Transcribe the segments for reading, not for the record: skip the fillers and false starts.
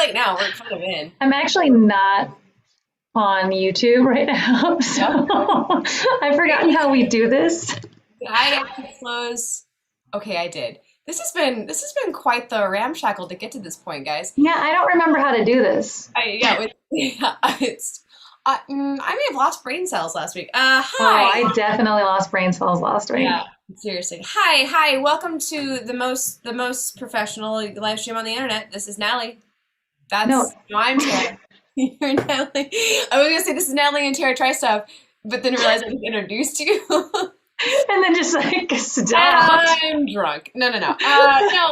late now. We're kind of in. I'm actually not on YouTube right now, so I've forgotten how we do this. Did I actually close? Okay, I did. This has been quite the ramshackle to get to this point, guys. Yeah, I don't remember how to do this. I may have lost brain cells last week. Oh, Hi. I definitely lost brain cells last week. Yeah, seriously. Hi. Welcome to the most professional live stream on the internet. This is Natalie. No, No, I'm Tara. You're Natalie. I was gonna say this is Natalie and Tara Try Stuff, but then realized I just introduced you. and then just like And stopped. I'm drunk. No. No,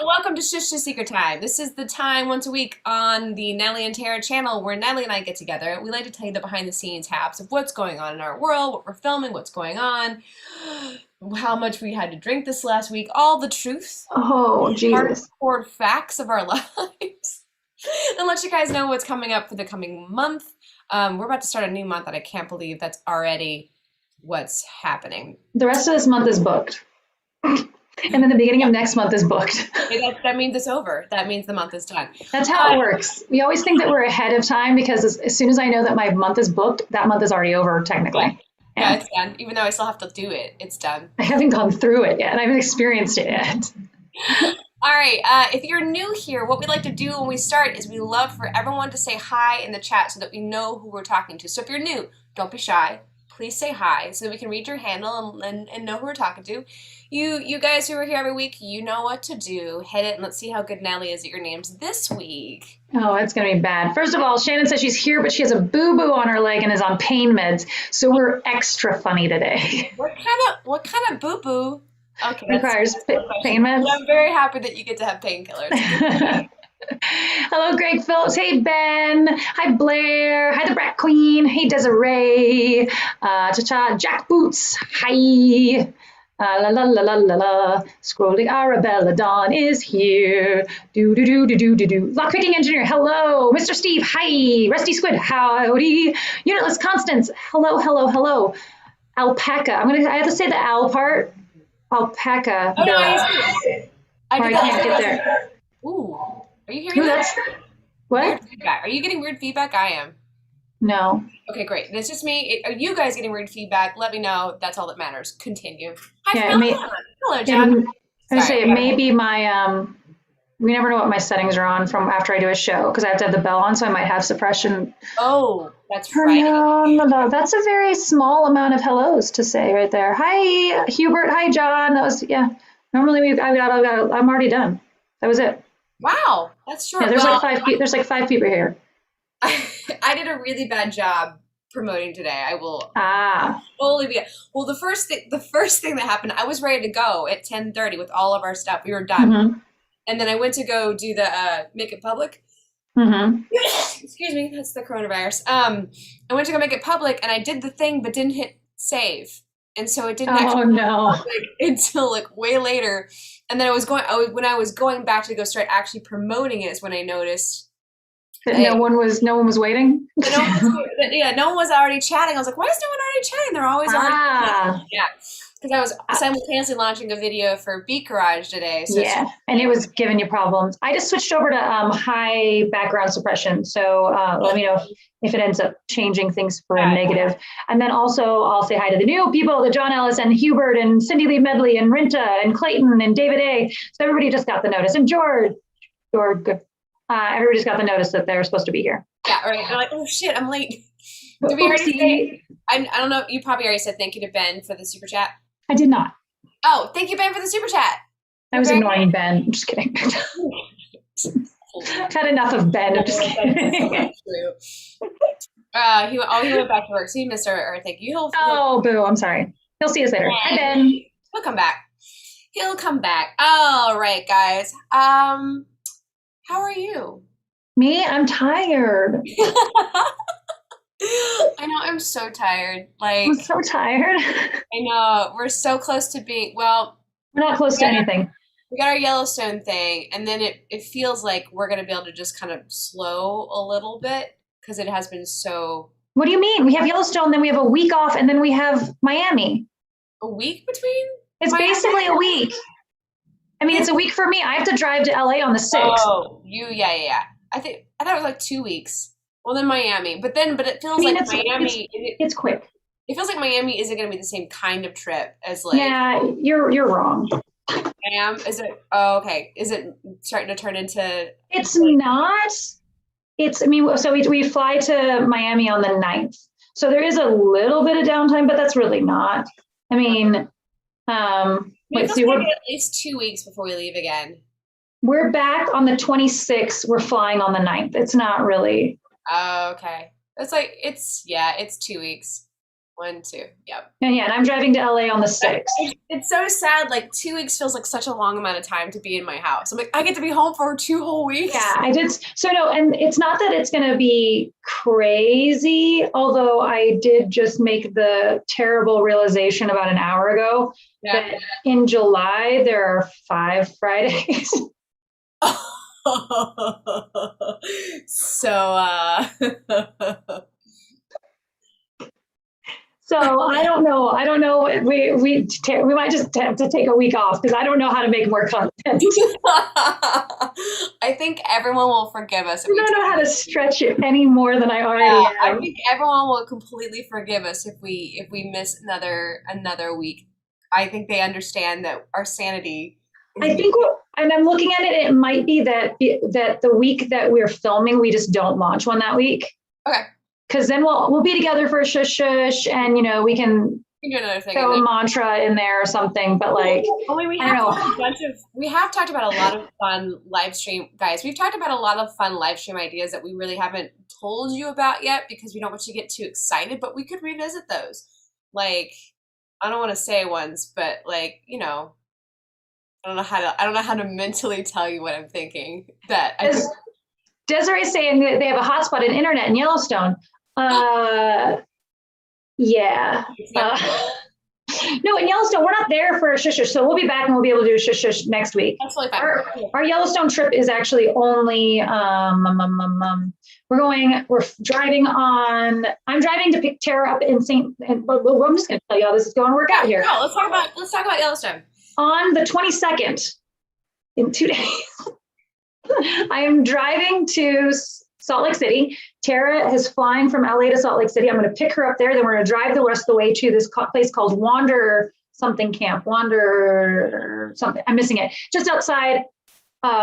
welcome to Shish to Secret Time. This is the time once a week on the Natalie and Tara channel where Natalie and I get together. We like to tell you the behind the scenes haps of what's going on in our world, what we're filming, what's going on, how much we had to drink this last week, all the truth, Oh, Jesus. hardcore facts of our lives. And let you guys know what's coming up for the coming month. We're about to start a new month and I can't believe that's already what's happening. The rest of this month is booked. And then the beginning of next month is booked. That means it's over. That means the month is done. That's how it works. We always think that we're ahead of time because as soon as I know that my month is booked, that month is already over technically. Yeah, it's done. Even though I still have to do it, it's done. I haven't gone through it yet. I haven't experienced it yet. All right. If you're new here, what we like to do when we start is we love for everyone to say hi in the chat so that we know who we're talking to. So if you're new, don't be shy. Please say hi so that we can read your handle and know who we're talking to. You guys who are here every week, you know what to do. Hit it and let's see how good Natalie is at your names this week. Oh, it's going to be bad. First of all, Shannon says she's here, but she has a boo-boo on her leg and is on pain meds. So we're extra funny today. What kind of boo-boo? Okay, Requires pain meds. But I'm very happy that you get to have painkillers. Hello, Greg Phillips. Hey, Ben. Hi, Blair. Hi, the Brat Queen. Hey, Desiree. Cha-cha, Jack Boots. Hi. La la la la la la. Scrolling Arabella. Dawn is here. Do do do do do do do. Lockpicking engineer. Hello, Mr. Steve. Hi. Rusty Squid. Howdy. Unitless Constance. Hello, hello, hello. Alpaca. I have to say the owl part. Alpaca. Oh, no, Or I I can't get there. Ooh, are you hearing Ooh, that? that's what? Weird feedback. Are you getting weird feedback? I am. No. Okay, great. It's just me. Are you guys getting weird feedback? Let me know. That's all that matters. Continue. Hi, Yeah, Phil. Hello, John. I say it Sorry. may be my we never know what my settings are on from after I do a show because I have to have the bell on, so I might have suppression Oh, that's turned right. on. That's a very small amount of hellos to say right there. Hi, Hubert. Hi, John. That was Normally I'm already done. That was it. Wow, that's short. Yeah, there's Well, like five. There's like five people here. I did a really bad job promoting today. I will Ah, fully be. Well, the first thing that happened, I was ready to go at 10:30 with all of our stuff. We were done, mm-hmm, and then I went to go do the make it public. mm-hmm. Excuse me, that's the coronavirus. I went to go make it public, and I did the thing, but didn't hit save, and so it didn't Oh actually no. public until like way later. And then when I was going back to go start actually promoting it is when I noticed That no one was waiting. no one was already chatting. I was like, why is no one already chatting? They're always already chatting. Yeah, because I was simultaneously launching a video for Beat Garage today. So Yeah, and it was giving you problems. I just switched over to high background suppression. So let me know if it ends up changing things for a negative. And then also I'll say hi to the new people, the John Ellis and Hubert and Cindy Lee Medley and Rinta and Clayton and David A. So everybody just got the notice. And George, good. Everybody just got the notice that they're supposed to be here. Yeah, right. They're like, oh shit, I'm late. Did we already say? I don't know. You probably already said thank you to Ben for the super chat. I did not. Oh, thank you, Ben, for the super chat. I was ignoring Ben. I'm just kidding. I've had enough of Ben. I'm just kidding. He went back to work, so he missed our thank you. Oh, boo. I'm sorry. He'll see us later. Hi, Ben. He'll come back. He'll come back. All right, guys. How are you? Me? I'm tired. I know, I'm so tired. Like, I'm so tired. I know, we're so close to being, well, We're not close to anything. we got our Yellowstone thing, and then it feels like we're going to be able to just kind of slow a little bit because it has been so. What do you mean? We have Yellowstone, then we have a week off, and then we have Miami. A week between? It's Miami? basically a week. I mean, it's a week for me. I have to drive to LA on the 6th. Oh, yeah. I think I thought it was like 2 weeks. Well, then Miami, but it I feels mean, like Miami. it's quick. It feels like Miami isn't going to be the same kind of trip as like Yeah, you're wrong. I am. Is it? Oh, okay. Is it starting to turn into It's like? not. I mean, so we fly to Miami on the 9th. So there is a little bit of downtime, but that's really not. I mean, It let's feels see, like at least 2 weeks before we leave again. we're back on the 26th. We're flying on the 9th. It's not really. Oh, okay. It's 2 weeks. 1, 2. Yep. And I'm driving to LA on the 6th. It's so sad. Like 2 weeks feels like such a long amount of time to be in my house. I'm like, I get to be home for 2 whole weeks. Yeah, I did. So no, and it's not that it's going to be crazy, although I did just make the terrible realization about an hour ago that in July there are 5 Fridays. So So I don't know. We might just have to take a week off because I don't know how to make more content. I think everyone will forgive us. I don't know how to stretch it any more than I already am. I think everyone will completely forgive us if we miss another week. I think they understand that our sanity. I think, and I'm looking at it. It might be that the week that we're filming, we just don't launch one that week. Okay. Because then we'll be together for a shush, and we can do another thing. Throw a mantra in there or something. But like, we have talked about a lot of fun live stream, guys. We've talked about a lot of fun live stream ideas that we really haven't told you about yet because we don't want you to get too excited. But we could revisit those. Like, I don't want to say ones, but like, I don't know how to mentally tell you what I'm thinking. Desiree's saying that they have a hotspot in internet in Yellowstone. Yeah. No, in Yellowstone, we're not there for a shush shush, so we'll be back and we'll be able to do a shush shush next week. That's totally fine. Our Yellowstone trip is actually only we're driving on. I'm driving to pick Tara up in well, I'm just going to tell you how this is going to work out here. No, let's talk about Yellowstone. On the 22nd, in 2 days, I am driving to Salt Lake City. Tara is flying from LA to Salt Lake City. I'm going to pick her up there. Then we're going to drive the rest of the way to this place called Wander something something. I'm missing it. Just outside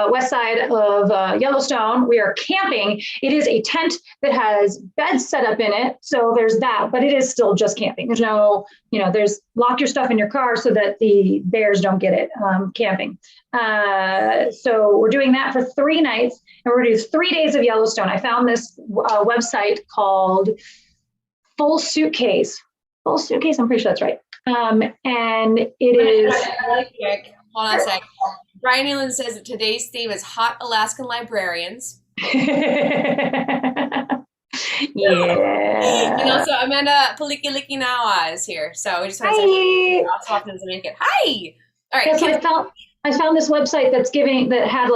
west side of Yellowstone. We are camping. It is a tent that has beds set up in it. So there's that, but it is still just camping. There's no, there's lock your stuff in your car so that the bears don't get it camping. So we're doing that for 3 nights and we're going to do 3 days of Yellowstone. I found this website called Full Suitcase. Full Suitcase, I'm pretty sure that's right. And it is... Really quick, hold on a sec. Brian Nealon says that today's theme is hot Alaskan librarians. Yeah. And also Amanda Palikilikinawa is here. So we just want to say how often does it make it? Hi. All right. Yes, I found this website that had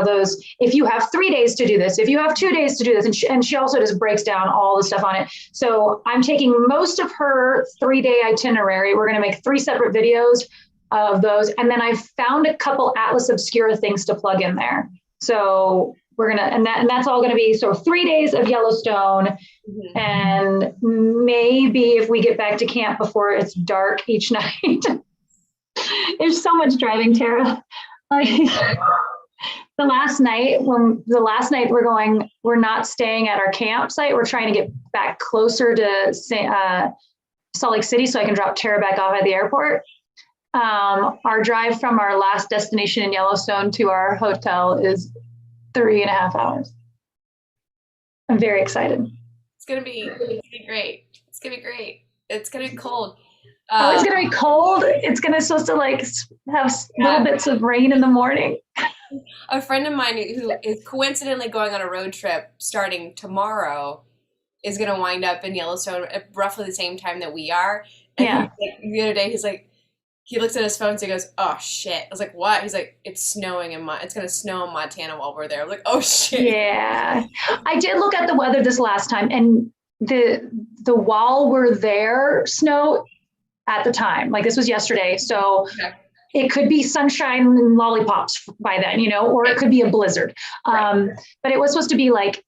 those, if you have 3 days to do this, if you have 2 days to do this, and she also just breaks down all the stuff on it. So I'm taking most of her 3-day itinerary. We're going to make 3 separate videos of those. And then I found a couple Atlas Obscura things to plug in there. So we're going to, and that's all going to be, so 3 days of Yellowstone. Mm-hmm. And maybe if we get back to camp before it's dark each night. There's so much driving, Tara. The last night we're not staying at our campsite. We're trying to get back closer to Salt Lake City so I can drop Tara back off at the airport. Our drive from our last destination in Yellowstone to our hotel is 3.5 hours. I'm very excited. It's gonna be great. It's gonna be great. It's gonna be cold. It's gonna be cold. It's supposed to have little bits of rain in the morning. A friend of mine who is coincidentally going on a road trip starting tomorrow is gonna wind up in Yellowstone at roughly the same time that we are. And the other day he looks at his phone and he goes, "Oh shit!" I was like, "What?" He's like, "It's snowing it's gonna snow in Montana while we're there." I'm like, "Oh shit!" Yeah, I did look at the weather this last time, and the while we're there snow at the time, like this was yesterday, so it could be sunshine and lollipops by then, you know, or it could be a blizzard. But it was supposed to be like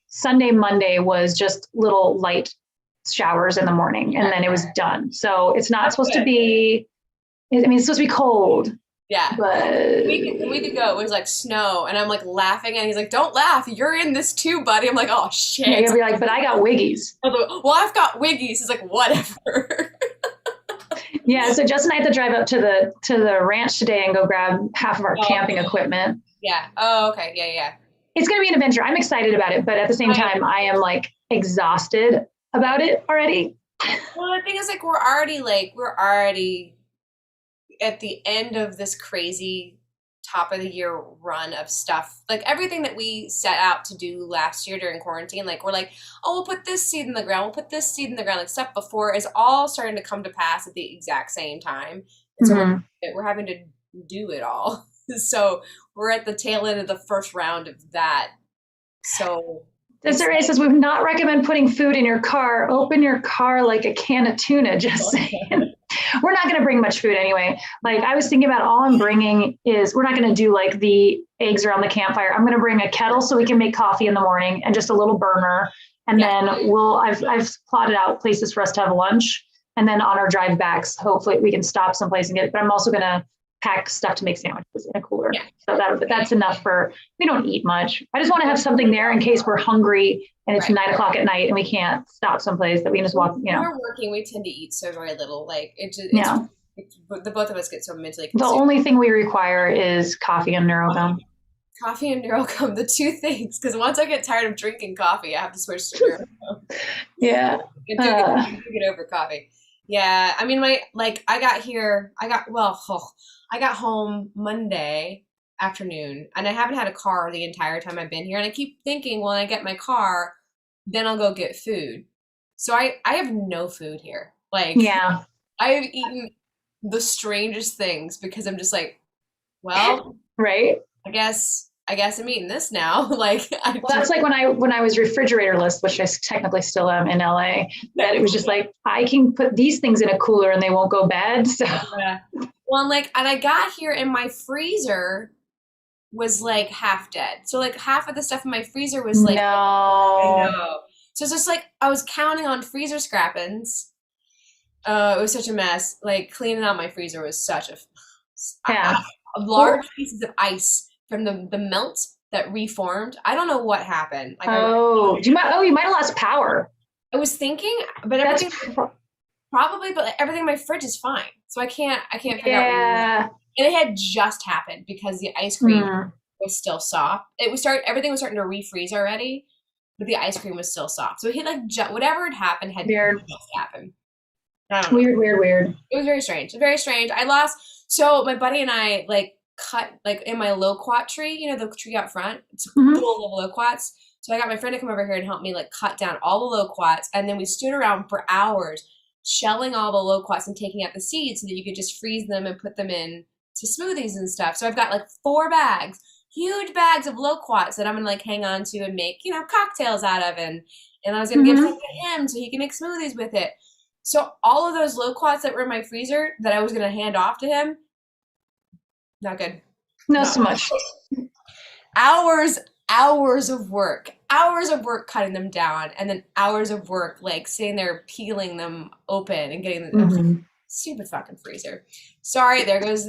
Sunday, Monday was just little light showers in the morning, and then it was done. So it's not supposed to be, I mean, it's supposed to be cold. Yeah. But a week ago, it was like snow, and I'm like laughing, and he's like, "Don't laugh, you're in this too, buddy." I'm like, "Oh shit!" Yeah, you'll be like, "But I got wiggies." Well, I've got wiggies. He's like, "Whatever." Yeah, so Justin and I had to drive up to the ranch today and go grab half of our camping equipment. Yeah. Oh, okay. Yeah. It's going to be an adventure. I'm excited about it, but at the same time, I am like exhausted about it already. Well, the thing is, like, we're already at the end of this crazy top of the year run of stuff. Like everything that we set out to do last year during quarantine, like we're like, oh, we'll put this seed in the ground, we'll put this seed in the ground, like stuff before is all starting to come to pass at the exact same time. And so we're having to do it all. So we're at the tail end of the first round of that. So Desiree says, we would not recommend putting food in your car. Open your car like a can of tuna, just saying. We're not going to bring much food anyway. Like I was thinking about all I'm bringing is we're not going to do like the eggs around the campfire. I'm going to bring a kettle so we can make coffee in the morning and just a little burner. And then I've plotted out places for us to have lunch. And then on our drive backs, hopefully we can stop someplace and get it. But I'm also going to pack stuff to make sandwiches in a cooler. Yeah. So that's enough we don't eat much. I just want to have something there in case we're hungry and it's 9 o'clock at night and we can't stop someplace that we can just walk, you know. When we're working, we tend to eat so very little. Like the both of us get so mentally consumed. The only thing we require is coffee and NeuroGum. Coffee and NeuroGum, the two things. Because once I get tired of drinking coffee, I have to switch to NeuroGum. Yeah. Get over coffee. Yeah, I mean, I got home Monday afternoon, and I haven't had a car the entire time I've been here. And I keep thinking, well, when I get my car, then I'll go get food. So I have no food here. Like, yeah, I have eaten the strangest things because I'm just like, well, right. I guess I'm eating this now. Like, that's like when I was refrigeratorless, which I technically still am in LA, that it was just like, I can put these things in a cooler and they won't go bad. So yeah. Well, and I got here and my freezer was like half dead. So like half of the stuff in my freezer was like, no. I know. So it's just like, I was counting on freezer scrappings. It was such a mess. Like cleaning out my freezer was such large pieces of ice from the melt that reformed. I don't know what happened. Like, you might have lost power. I was thinking, but everything probably, but everything in my fridge is fine. So I can't figure out. And it had just happened because the ice cream was still soft. Everything was starting to refreeze already, but the ice cream was still soft. So he whatever had happened had just happened. Weird. It was very strange. Very strange. So my buddy and I cut in my loquat tree, you know, the tree out front. It's full of loquats. So I got my friend to come over here and help me cut down all the loquats, and then we stood around for hours shelling all the loquats and taking out the seeds so that you could just freeze them and put them in to smoothies and stuff. So I've got 4 bags, huge bags of loquats that I'm gonna hang on to and make, you know, cocktails out of, and I was gonna give some to him so he can make smoothies with it. So all of those loquats that were in my freezer that I was gonna hand off to him, not good. Not so much. Hours of work cutting them down, and then hours of work sitting there peeling them open and getting them stupid fucking freezer. Sorry, there goes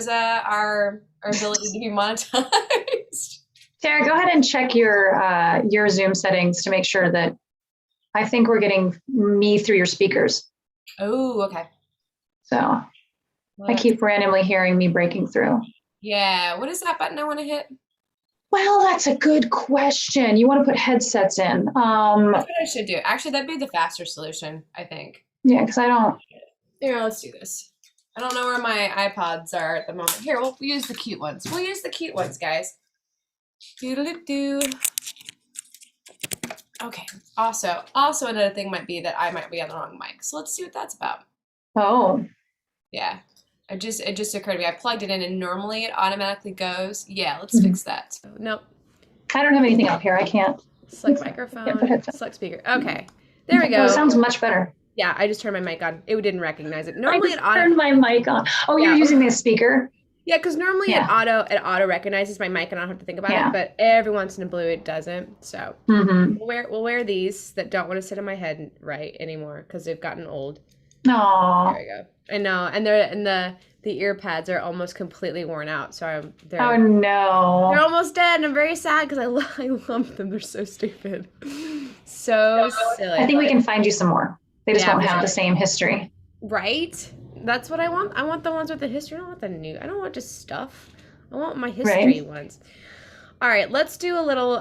our ability to be monetized. Sarah, go ahead and check your Zoom settings to make sure that I think we're getting me through your speakers. Oh, okay. So I keep randomly hearing me breaking through. Yeah, what is that button I want to hit? Well, that's a good question. You want to put headsets in. That's what I should do. Actually, that'd be the faster solution, I think. Yeah, because I don't. Here, let's do this. I don't know where my iPods are at the moment. Here, we'll use the cute ones. We'll use the cute ones, guys. Doodle-doo. Okay. Also another thing might be that I might be on the wrong mic. So let's see what that's about. Oh. Yeah. It just occurred to me. I plugged it in and normally it automatically goes. Yeah, let's fix that. So, nope. I don't have anything up here. I can't. Select microphone. Select speaker. Okay. There we go. Oh, it sounds much better. Yeah, I just turned my mic on. It didn't recognize it. I Normally just it auto. turned my mic on. Oh, you're Yeah. using the speaker? Yeah, because normally Yeah. it auto recognizes my mic and I don't have to think about it. Yeah. But every once in a blue it doesn't. So Mm-hmm. we'll wear these that don't want to sit on my head right anymore because they've gotten old. There Aw. we go. I know, and the ear pads are almost completely worn out. So Oh they're no. almost dead, and I'm very sad because I love them. They're so stupid, so I silly. think we can find you some more. They just Yeah, won't for have the sure. same history. Right? That's what I want. I want the ones with the history. I don't want the new. I don't want just stuff. I want my Right? history ones. All right, let's do a little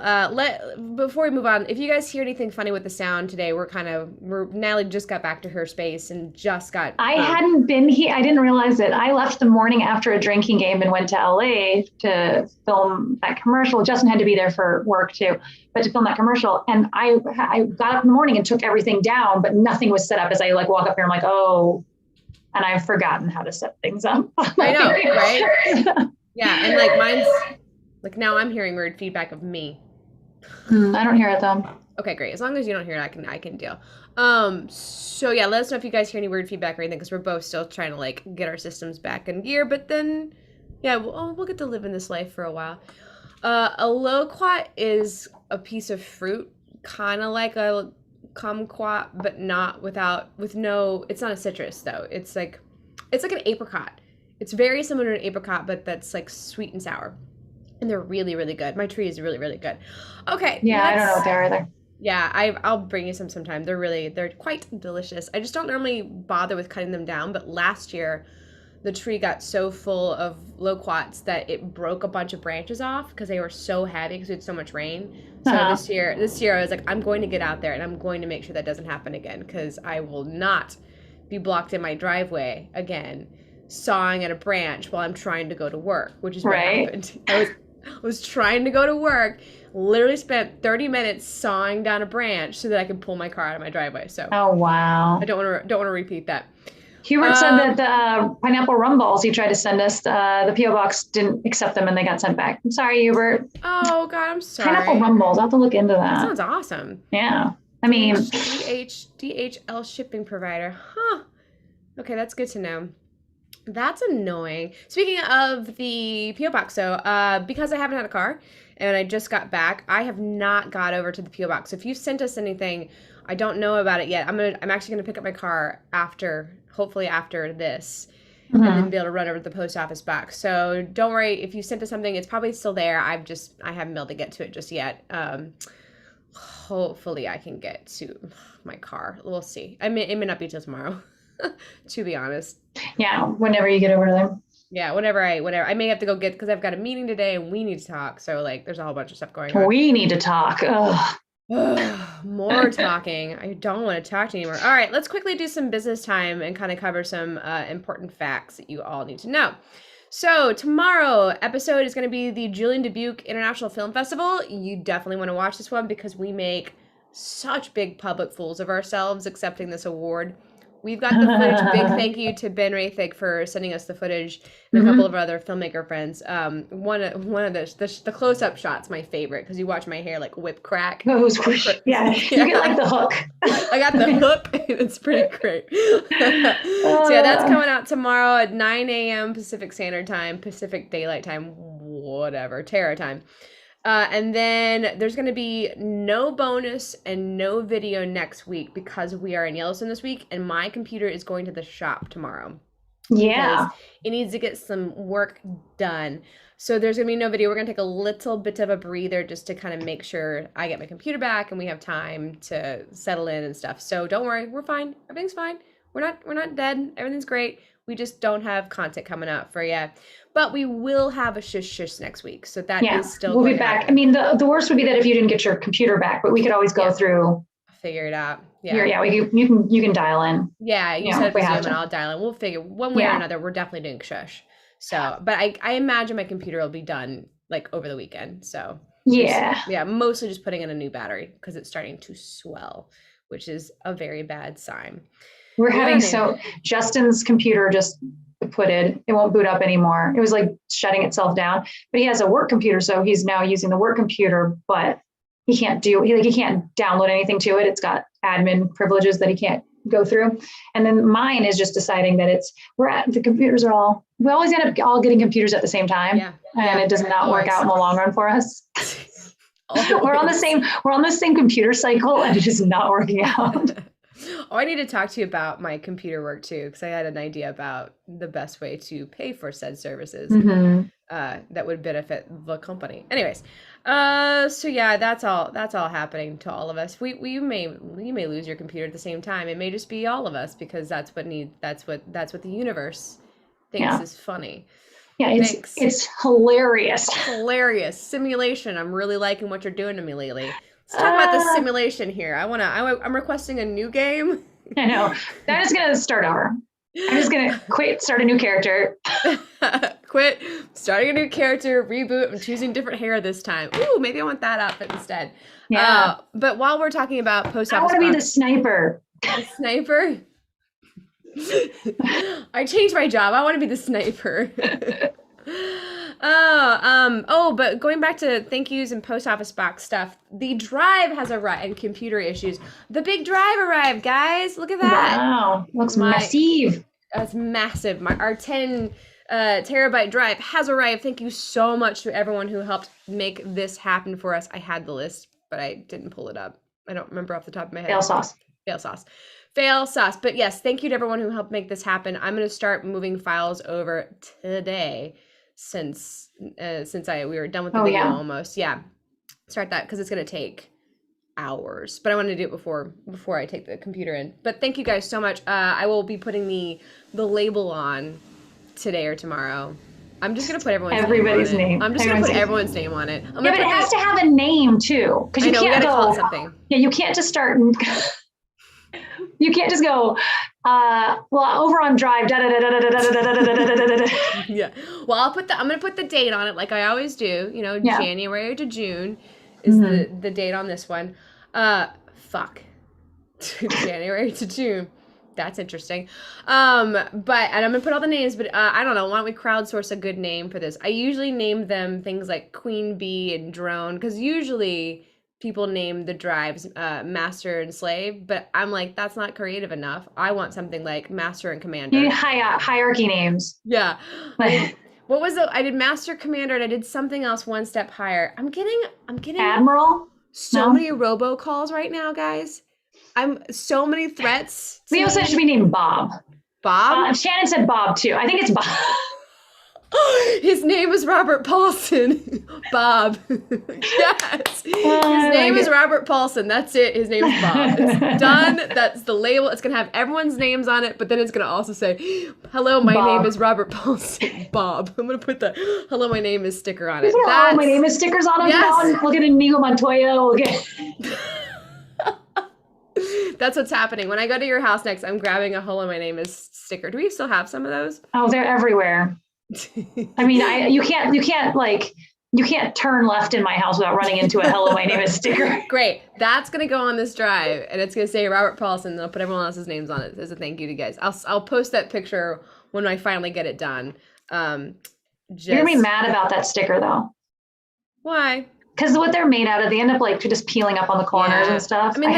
before we move on. If you guys hear anything funny with the sound today, Natalie just got back to her space and just got I hadn't been here. I didn't realize it. I left the morning after a drinking game and went to LA to film that commercial. Justin had to be there for work too, but to film that commercial. And I got up in the morning and took everything down, but nothing was set up. As I like walk up here, I'm like, oh, and I've forgotten how to set things up. I know, right? Yeah, and like mine's like now I'm hearing weird feedback of me. I don't hear it though. Okay, great. As long as you don't hear it, I can deal. So yeah, let us know if you guys hear any weird feedback or anything, because we're both still trying to like get our systems back in gear. But then, yeah, we'll get to live in this life for a while. A loquat is a piece of fruit, kind of like a kumquat, but not with no. It's not a citrus though. It's like an apricot. It's very similar to an apricot, but that's like sweet and sour. And they're really, really good. My tree is really, really good. Okay. Yeah, I don't know what they are either. Yeah, I'll bring you some sometime. They're quite delicious. I just don't normally bother with cutting them down, but last year the tree got so full of loquats that it broke a bunch of branches off because they were so heavy because we had so much rain. So this year I was like, I'm going to get out there and I'm going to make sure that doesn't happen again, because I will not be blocked in my driveway again sawing at a branch while I'm trying to go to work, which is what happened. I was trying to go to work, literally spent 30 minutes sawing down a branch so that I could pull my car out of my driveway. So oh wow, I don't want to repeat that. Hubert said that the pineapple rum balls he tried to send us, the PO box didn't accept them and they got sent back. I'm sorry, Hubert. Oh God, I'm sorry. Pineapple rum balls. I'll have to look into that. That sounds awesome. Yeah, I mean, DHL shipping provider, huh? Okay, that's good to know. That's annoying. Speaking of the PO box, so because I haven't had a car and I just got back, I have not got over to the PO box. So if you sent us anything, I don't know about it yet. I'm actually gonna pick up my car hopefully after this, and then be able to run over to the post office box. So don't worry if you sent us something; it's probably still there. I haven't been able to get to it just yet. Hopefully I can get to my car. We'll see. It may not be till tomorrow. To be honest. Yeah, whenever you get over to there. Yeah, whenever I may have to go get, because I've got a meeting today and we need to talk. So like there's a whole bunch of stuff going on. We need to talk. Ugh. More talking. I don't want to talk to you anymore. All right, let's quickly do some business time and kind of cover some important facts that you all need to know. So tomorrow episode is going to be the Julian Dubuque International Film Festival. You definitely want to watch this one because we make such big public fools of ourselves accepting this award. We've got the footage. Big thank you to Ben Rathig for sending us the footage, and a couple of our other filmmaker friends. One of the close-up shots, my favorite, because you watch my hair like whip crack. Oh, yeah, you get like the hook. I got the hook. It's pretty great. So yeah, that's coming out tomorrow at 9 a.m. Pacific Standard Time, Pacific Daylight Time, whatever, Terra Time. And then there's going to be no bonus and no video next week because we are in Yellowstone this week and my computer is going to the shop tomorrow. Yeah. It needs to get some work done. So there's going to be no video. We're going to take a little bit of a breather just to kind of make sure I get my computer back and we have time to settle in and stuff. So don't worry, we're fine. Everything's fine. We're not dead. Everything's great. We just don't have content coming out for you. But we will have a shush next week. So that is still we'll be back. I mean, the worst would be that if you didn't get your computer back, but we could always go through. Figure it out. You can dial in. Yeah, you set up a Zoom and I'll dial in. We'll figure one way or another. We're definitely doing shush. So, but I imagine my computer will be done like over the weekend. So mostly just putting in a new battery because it's starting to swell, which is a very bad sign. We're having Justin's computer just it won't boot up anymore. It was like shutting itself down, but he has a work computer. So he's now using the work computer, but he can't download anything to it. It's got admin privileges that he can't go through. And then mine is just deciding that the computers are we always end up all getting computers at the same time. Yeah. And it does not work out in the long run for us. We're on the same computer cycle and it is not working out. Oh, I need to talk to you about my computer work too, because I had an idea about the best way to pay for said services that would benefit the company. Anyways, so yeah, that's all happening to all of us. We may lose your computer at the same time. It may just be all of us, because that's what the universe thinks is funny. Yeah, it's hilarious. Hilarious simulation. I'm really liking what you're doing to me lately. Let's talk about the simulation here. I'm requesting a new game. I know. That is gonna start over. I'm just gonna quit, start a new character. Quit, starting a new character, reboot. I'm choosing different hair this time. Ooh, maybe I want that outfit instead. Yeah. But while we're talking about post office, I want to be the sniper. The sniper. I changed my job. I want to be the sniper. But going back to thank yous and post office box stuff, the drive has arrived, and computer issues. The big drive arrived, guys. Look at that. Wow, looks massive. That's massive. Our 10 terabyte drive has arrived. Thank you so much to everyone who helped make this happen for us. I had the list, but I didn't pull it up. I don't remember off the top of my head. Fail sauce. But yes, thank you to everyone who helped make this happen. I'm going to start moving files over today, since we were done with the video almost. Yeah, start that, because it's going to take hours. But I wanted to do it before I take the computer in. But thank you guys so much. I will be putting the label on today or tomorrow. I'm just gonna put everybody's name. I'm just gonna put everyone's name on it. But it has to have a name too, because you can't call it something. Yeah, you can't just start. You can't just go, over on drive, Yeah. Well, I'm gonna put the date on it like I always do. January to June is the date on this one. January to June. That's interesting. And I'm gonna put all the names, but I don't know. Why don't we crowdsource a good name for this? I usually name them things like Queen Bee and Drone, because usually people name the drives Master and Slave, but I'm like, that's not creative enough. I want something like Master and Commander. You need hierarchy names. Yeah. What was I did Master, Commander, and I did something else one step higher. I'm getting Admiral. Many robocalls right now, guys. I'm so many threats. Leo said it should be named Bob. Bob? Shannon said Bob too. I think it's Bob. His name is Robert Paulson. Bob. Yes. His name is Robert Paulson. That's it. His name is Bob. It's done. That's the label. It's going to have everyone's names on it, but then it's going to also say, hello, my name is Robert Paulson. Bob. I'm going to put the hello, my name is sticker on it. Hello, my name is stickers on it. Yes. We'll get Inigo Montoya. We'll get... That's what's happening. When I go to your house next, I'm grabbing a hello, my name is sticker. Do we still have some of those? Oh, they're everywhere. I mean, you can't turn left in my house without running into a hello, my name is sticker. Great. That's going to go on this drive, and it's going to say Robert Paulson, and I'll put everyone else's names on it as a thank you to you guys. I'll post that picture when I finally get it done. You're going to be mad about that sticker, though. Why? Because what they're made out of, they end up like just peeling up on the corners and stuff. I mean,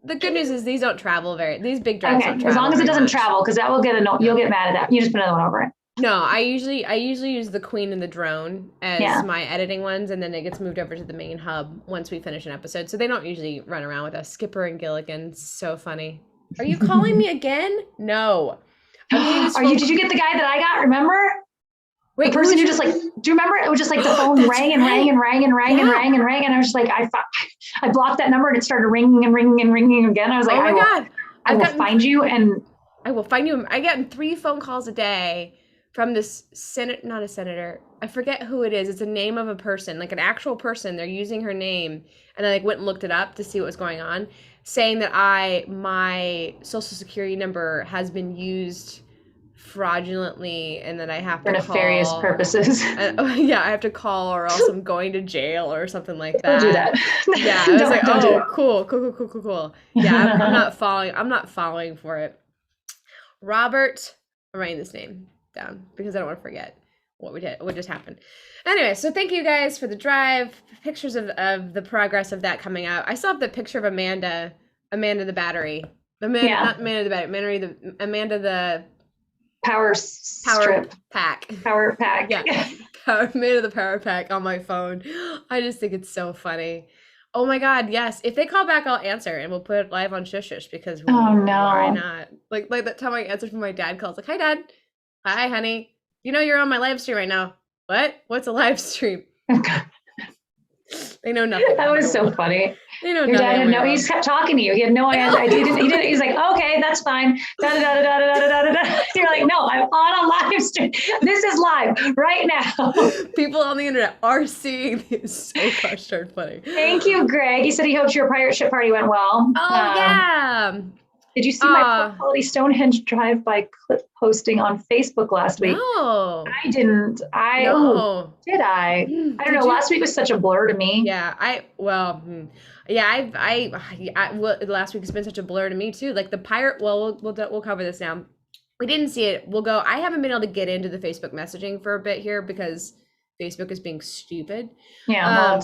the good news is these don't travel these big drives don't travel. As long as it doesn't travel, because that will you'll get mad at that. You just put another one over it. No, I usually use the Queen and the Drone as my editing ones, and then it gets moved over to the main hub once we finish an episode. So they don't usually run around with us. Skipper and Gilligan, so funny. Are you calling me again? No. Did you get the guy that I got? Remember? Wait, the person who just like, do you remember? It was just like the phone rang and rang and rang and rang and rang and rang, and I was just like, I blocked that number and it started ringing and ringing and ringing again. I was like, oh my God, I will find you and I will find you. I get 3 phone calls a day from this not a senator. I forget who it is. It's a name of a person, like an actual person. They're using her name, and I went and looked it up to see what was going on, saying that my social security number has been used fraudulently, and then I have to call for nefarious purposes. I have to call, or else I'm going to jail or something like that. Don't do that. Yeah, I was like, cool. Yeah, I'm not following. I'm not following for it. Robert, I'm writing this name down because I don't want to forget what just happened. Anyway, so thank you guys for the drive. Pictures of the progress of that coming out. I still have the picture of Amanda the battery Amanda, Yeah. not Amanda the better, Amanda the Power strip. pack. Power pack. Yeah, Amanda the power pack on my phone. I just think it's so funny. Oh my God, yes. If they call back, I'll answer and we'll put it live on Shush Shush because Oh why no. not? Like that time I answered from my dad calls, like, hi dad. Hi, honey. You know you're on my live stream right now. What? What's a live stream? They know nothing. That was so funny. They know Your dad nothing. had no, he just kept talking to you. He had no idea. He's like, okay, that's fine. Da, da, da, da, da, da, da, da. You're like, no, I'm on a live stream. This is live right now. People on the internet are seeing this. So gosh darn funny. Thank you, Greg. He said he hopes your pirate ship party went well. Oh, yeah. Did you see my quality Stonehenge drive-by clip posting on Facebook last week? No. I didn't. Did I? I don't know. Last week was such a blur to me. Yeah, last week has been such a blur to me too. Like the pirate, well, we'll cover this now. We didn't see it. We'll go. I haven't been able to get into the Facebook messaging for a bit here because Facebook is being stupid. Yeah, well,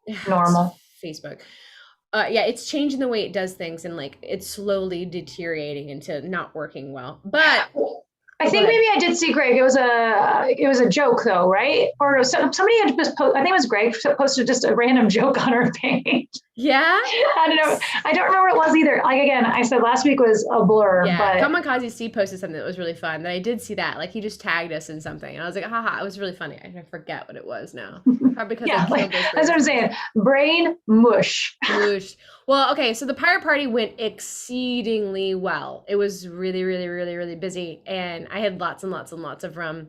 it's normal. Facebook. Yeah, it's changing the way it does things and like it's slowly deteriorating into not working well. But I think maybe I did see Greg. It was a joke though, right? Or somebody had just I think it was Greg posted just a random joke on our page. Yeah. I don't know. I don't remember what it was either. Like again, I said last week was a blur. Yeah. But Kamikaze Steve posted something that was really fun. That I did see that. Like he just tagged us in something, and I was like, haha, it was really funny. I forget what it was now. Because yeah, that's what I'm saying. Brain mush. Mush. Well, okay, so the pirate party went exceedingly well. It was really, really, really, really busy, and I had lots and lots and lots of rum.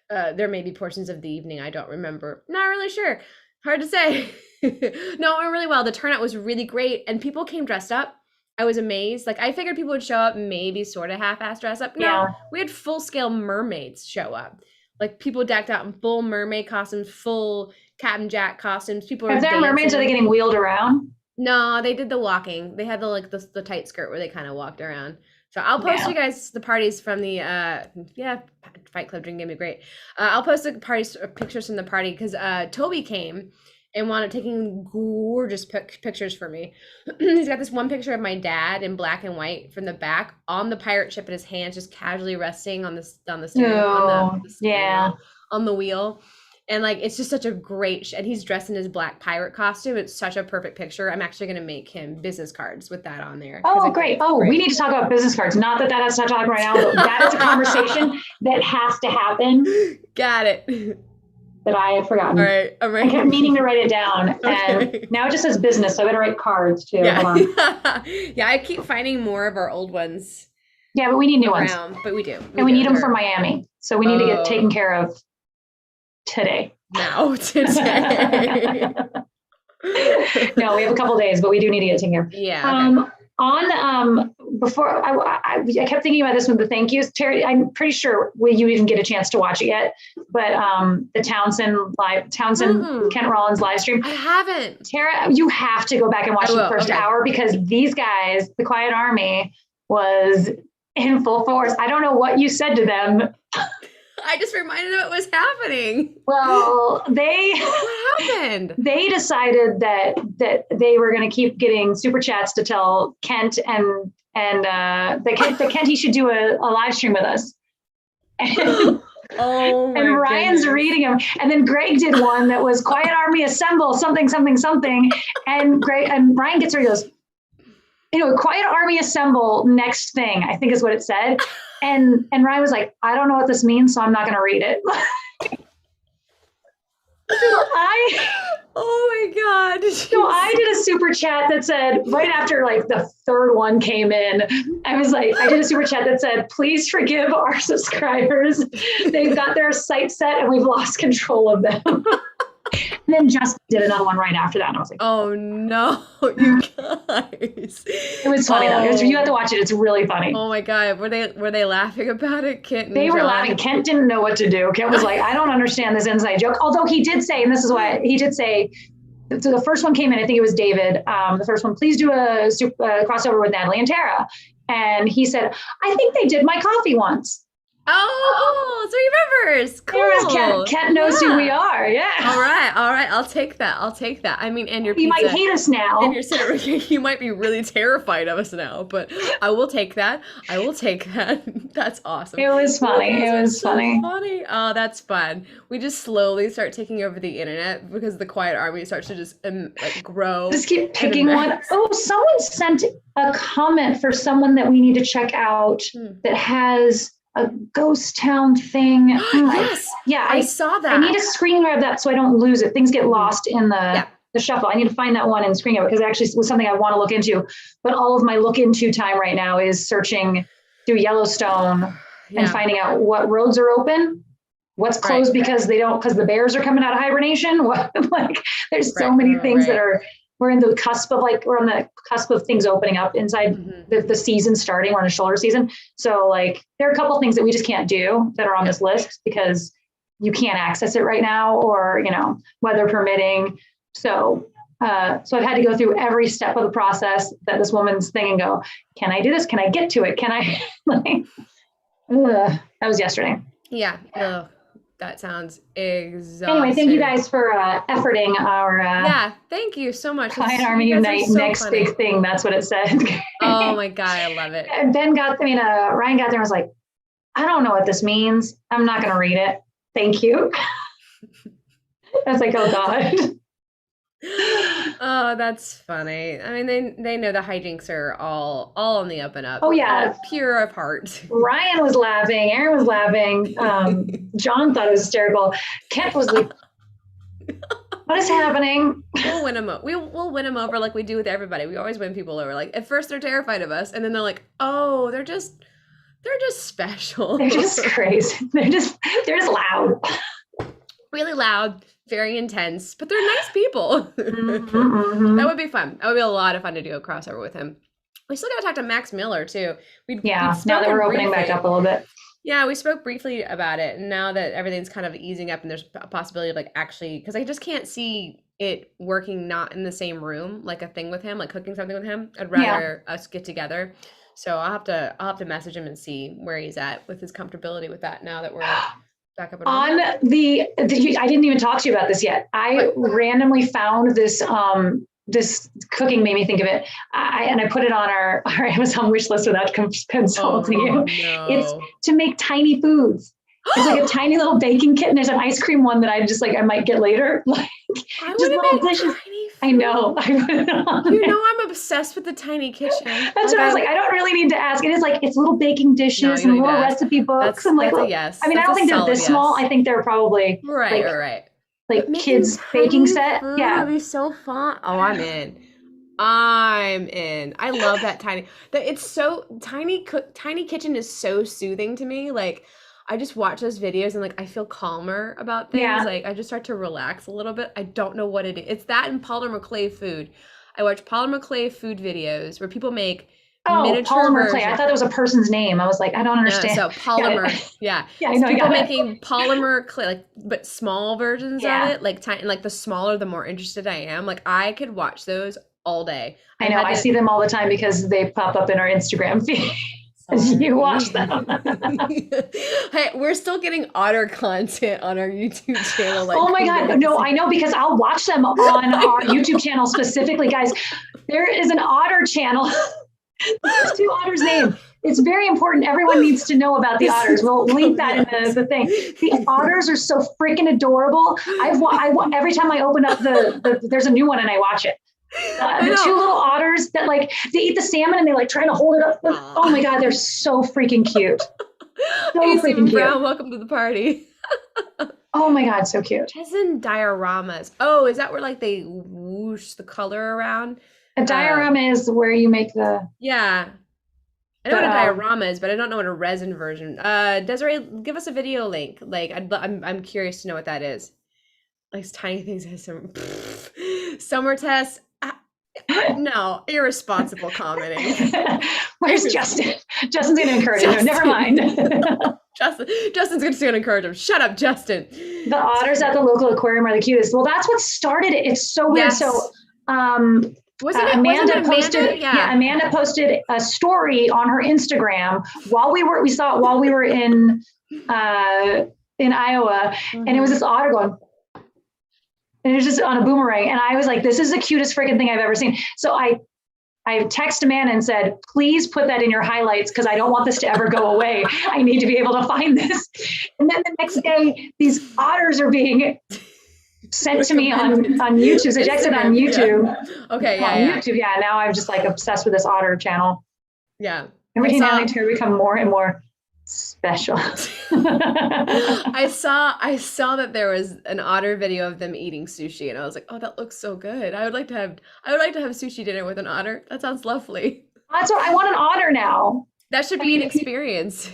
There may be portions of the evening I don't remember. Not really sure. Hard to say. No, it went really well. The turnout was really great, and people came dressed up. I was amazed. Like I figured people would show up, maybe sort of half-ass dress up. No, we had full-scale mermaids show up. Like people decked out in full mermaid costumes, full Captain Jack costumes. People were dancing. Mermaids? Are they getting wheeled around? No, they did the walking. They had the tight skirt where they kind of walked around. So I'll post you guys the parties from the Fight Club Drink Game be great. I'll post the parties pictures from the party because Toby came and wanted taking gorgeous pictures for me. He's got this one picture of my dad in black and white from the back on the pirate ship, and his hands just casually resting on the on the wheel. And like it's just such a great and he's dressed in his black pirate costume. It's such a perfect picture. I'm actually going to make him business cards with that on there. Oh, great. Oh, we need to talk about business cards. Not that has to talk right now, but that is a conversation that has to happen. Got it. That I have forgotten. All right. I kept meaning to write it down. And now it just says business, so I better write cards too. Yeah. Hold on. Yeah, I keep finding more of our old ones. Yeah, but we need new ones. But we do. And we need them for Miami. So we need to get taken care of today. Today. No, we have a couple days, but we do need to get taken care of. Yeah. Okay. Before I kept thinking about this with the thank yous, Terry. I'm pretty sure you didn't get a chance to watch it yet, but the Townsend Kent Rollins live stream. I haven't. Tara, you have to go back and watch the first hour because these guys, the Quiet Army, was in full force. I don't know what you said to them. I just reminded them it was happening. Well, what happened? They decided that they were going to keep getting super chats to tell Kent and that Kent he should do a live stream with us. And, and Ryan's reading them, and then Greg did one that was Quiet Army Assemble something, and Ryan gets her, he goes, Quiet Army Assemble next thing, I think is what it said. And Ryan was like, I don't know what this means, so I'm not going to read it. Oh my God. So I did a super chat that said, right after like the third one came in, I did a super chat that said, please forgive our subscribers. They've got their sights set and we've lost control of them. And then just did another one right after that. And I was like, oh no, you guys. It was funny though. You have to watch it. It's really funny. Oh my God. Were they laughing about it, Kent and They were John? laughing. Kent didn't know what to do. Kent was like, I don't understand this inside joke. Although he did say, and this is why he did say, so the first one came in, I think it was David. The first one, please do a crossover with Natalie and Tara. And he said, I think they did my coffee once. Oh, cool. So he remembers. Kent, Cool. Kent knows who we Yeah. are. Yeah. All right. All right. I'll take that. I'll take that. I mean, and your He might pizza hate us and now. your cinnamon cake, you might be really terrified of us now, but I will take that. I will take that. That's awesome. It was You funny. guys It are was so funny. funny. Oh, that's fun. We just slowly start taking over the internet because the Quiet Army starts to just like grow Just keep and picking one. amass. Oh, someone sent a comment for someone that we need to check out Hmm. that has a ghost town thing. Yes, Yeah, I saw I need that. to screen grab that so I don't lose it. Things get Mhm. lost in Yeah. the shuffle. I need to find that one and screen grab it because it actually was something I want to look into. But all of my look into time right now is searching through Yellowstone and Yeah. finding out what roads are open, what's Right. closed because the bears are coming out of hibernation. What, like there's so Right. many Right. things that Right. are we're on the cusp of things opening up inside Hmm. the season starting. We're in a shoulder season. So like there are a couple of things that we just can't do that are on Yeah. this list because you can't access it right now or, weather permitting. So so I've had to go through every step of the process that this woman's thing and go, can I do this? Can I get to it? Can I like that was yesterday. Yeah. Ugh, that sounds Anyway, thank you exhausting. guys for efforting our Yeah. Thank you so much. Client You Army guys are Unite so next funny. big thing. That's what it said. Oh my God, I love it. And Ryan got there and was like, I don't know what this means. I'm not going to read it. Thank you. I was like, oh God. Oh, that's funny. I mean, they know the hijinks are all on the up and up. Oh yeah. All pure of heart. Ryan was laughing. Aaron was laughing. John thought it was hysterical. Kent was like, what is happening? We'll win them. We'll win them over like we do with everybody. We always win people over. Like at first they're terrified of us, and then they're like, oh, they're just special. They're just crazy. They're just loud. Really loud, very intense, but they're nice people. Mm-hmm, mm-hmm. That would be fun. That would be a lot of fun to do a crossover with him. We still got to talk to Max Miller too. Yeah, now that we're opening back up a little bit. Yeah, we spoke briefly about it, and now that everything's kind of easing up, and there's a possibility of like actually, because I just can't see it working not in the same room, like a thing with him, like cooking something with him. I'd rather us get together. So I'll have to message him and see where he's at with his comfortability with that now that we're back up and running. I didn't even talk to you about this yet. I randomly found this this cooking made me think of it. I put it on our Amazon wish list without consulting you. No. It's to make tiny foods. It's like a tiny little baking kit, and there's an ice cream one that I might get later. Like I just want little to make dishes. tiny food. I know. I put it on You there. know I'm obsessed with the tiny kitchen. That's what I was like. I don't really need to ask. It is like it's little baking dishes No, you and don't need little to ask. recipe books That's and like. a yes. I mean, I That's don't a think they're solid this small. yes. I think they're probably Right, like right. like Making kids tiny baking set. food Yeah. would be so fun. Oh, I'm in. I'm in. I love that tiny. That it's so tiny. Tiny kitchen is so soothing to me. Like I just watch those videos and like I feel calmer about things. Yeah. Like I just start to relax a little bit. I don't know what it is. It's that and Polymer Clay food. I watch Polymer Clay food videos where people make Oh, miniature polymer clay. I versions. thought it was a person's name. I was like, I don't No, understand. so polymer, yeah. Yeah, I So know. I people got it. making polymer clay, like but small versions of Yeah. it, like tiny, like the smaller, the more interested I am. Like I could watch those all day. I know. I see them all the time because they pop up in our Instagram feed. You watch them. Hey, we're still getting otter content on our YouTube channel. Like, Oh my God. No, I know because I'll watch them on our YouTube channel specifically, guys. There is an otter channel. There's 2 otters named. It's very important. Everyone needs to know about the otters. We'll link that in the thing. The otters are so freaking adorable. Every time I open up there's a new one and I watch it. The 2 little otters that like they eat the salmon and they like trying to hold it up. Oh my God, they're so freaking cute. So Hey, freaking Stephen cute. Brown, welcome to the party. Oh my God, so cute. As in dioramas. Oh, is that where like they whoosh the color around? A diorama is where you make the. Yeah. I know what a But, diorama is, but I don't know what a resin version. Desiree, give us a video link. Like, I'm curious to know what that is. Like tiny things has some summer tests. No, irresponsible commenting. Where's Justin? Justin's going to encourage him. Never mind. Justin's just gonna encourage him. Shut up, Justin. The otters at the local aquarium are the cutest. Well, that's what started it. It's so weird. Yes. So Wasn't it Amanda posted, Amanda? Yeah. Amanda posted a story on her Instagram we saw it while we were in Iowa, and it was this otter going, and it was just on a boomerang, and I was like, this is the cutest freaking thing I've ever seen. So I texted Amanda and said, please put that in your highlights because I don't want this to ever go away. I need to be able to find this. And then the next day, these otters are being sent to me on YouTube, suggested on YouTube. Yeah. Okay, YouTube, now I'm just like obsessed with this otter channel. Yeah. Every day now I become more and more special. I saw that there was an otter video of them eating sushi, and I was like, oh, that looks so good. I would like to have sushi dinner with an otter. That sounds lovely. That's what I want, an otter now. That should be an experience.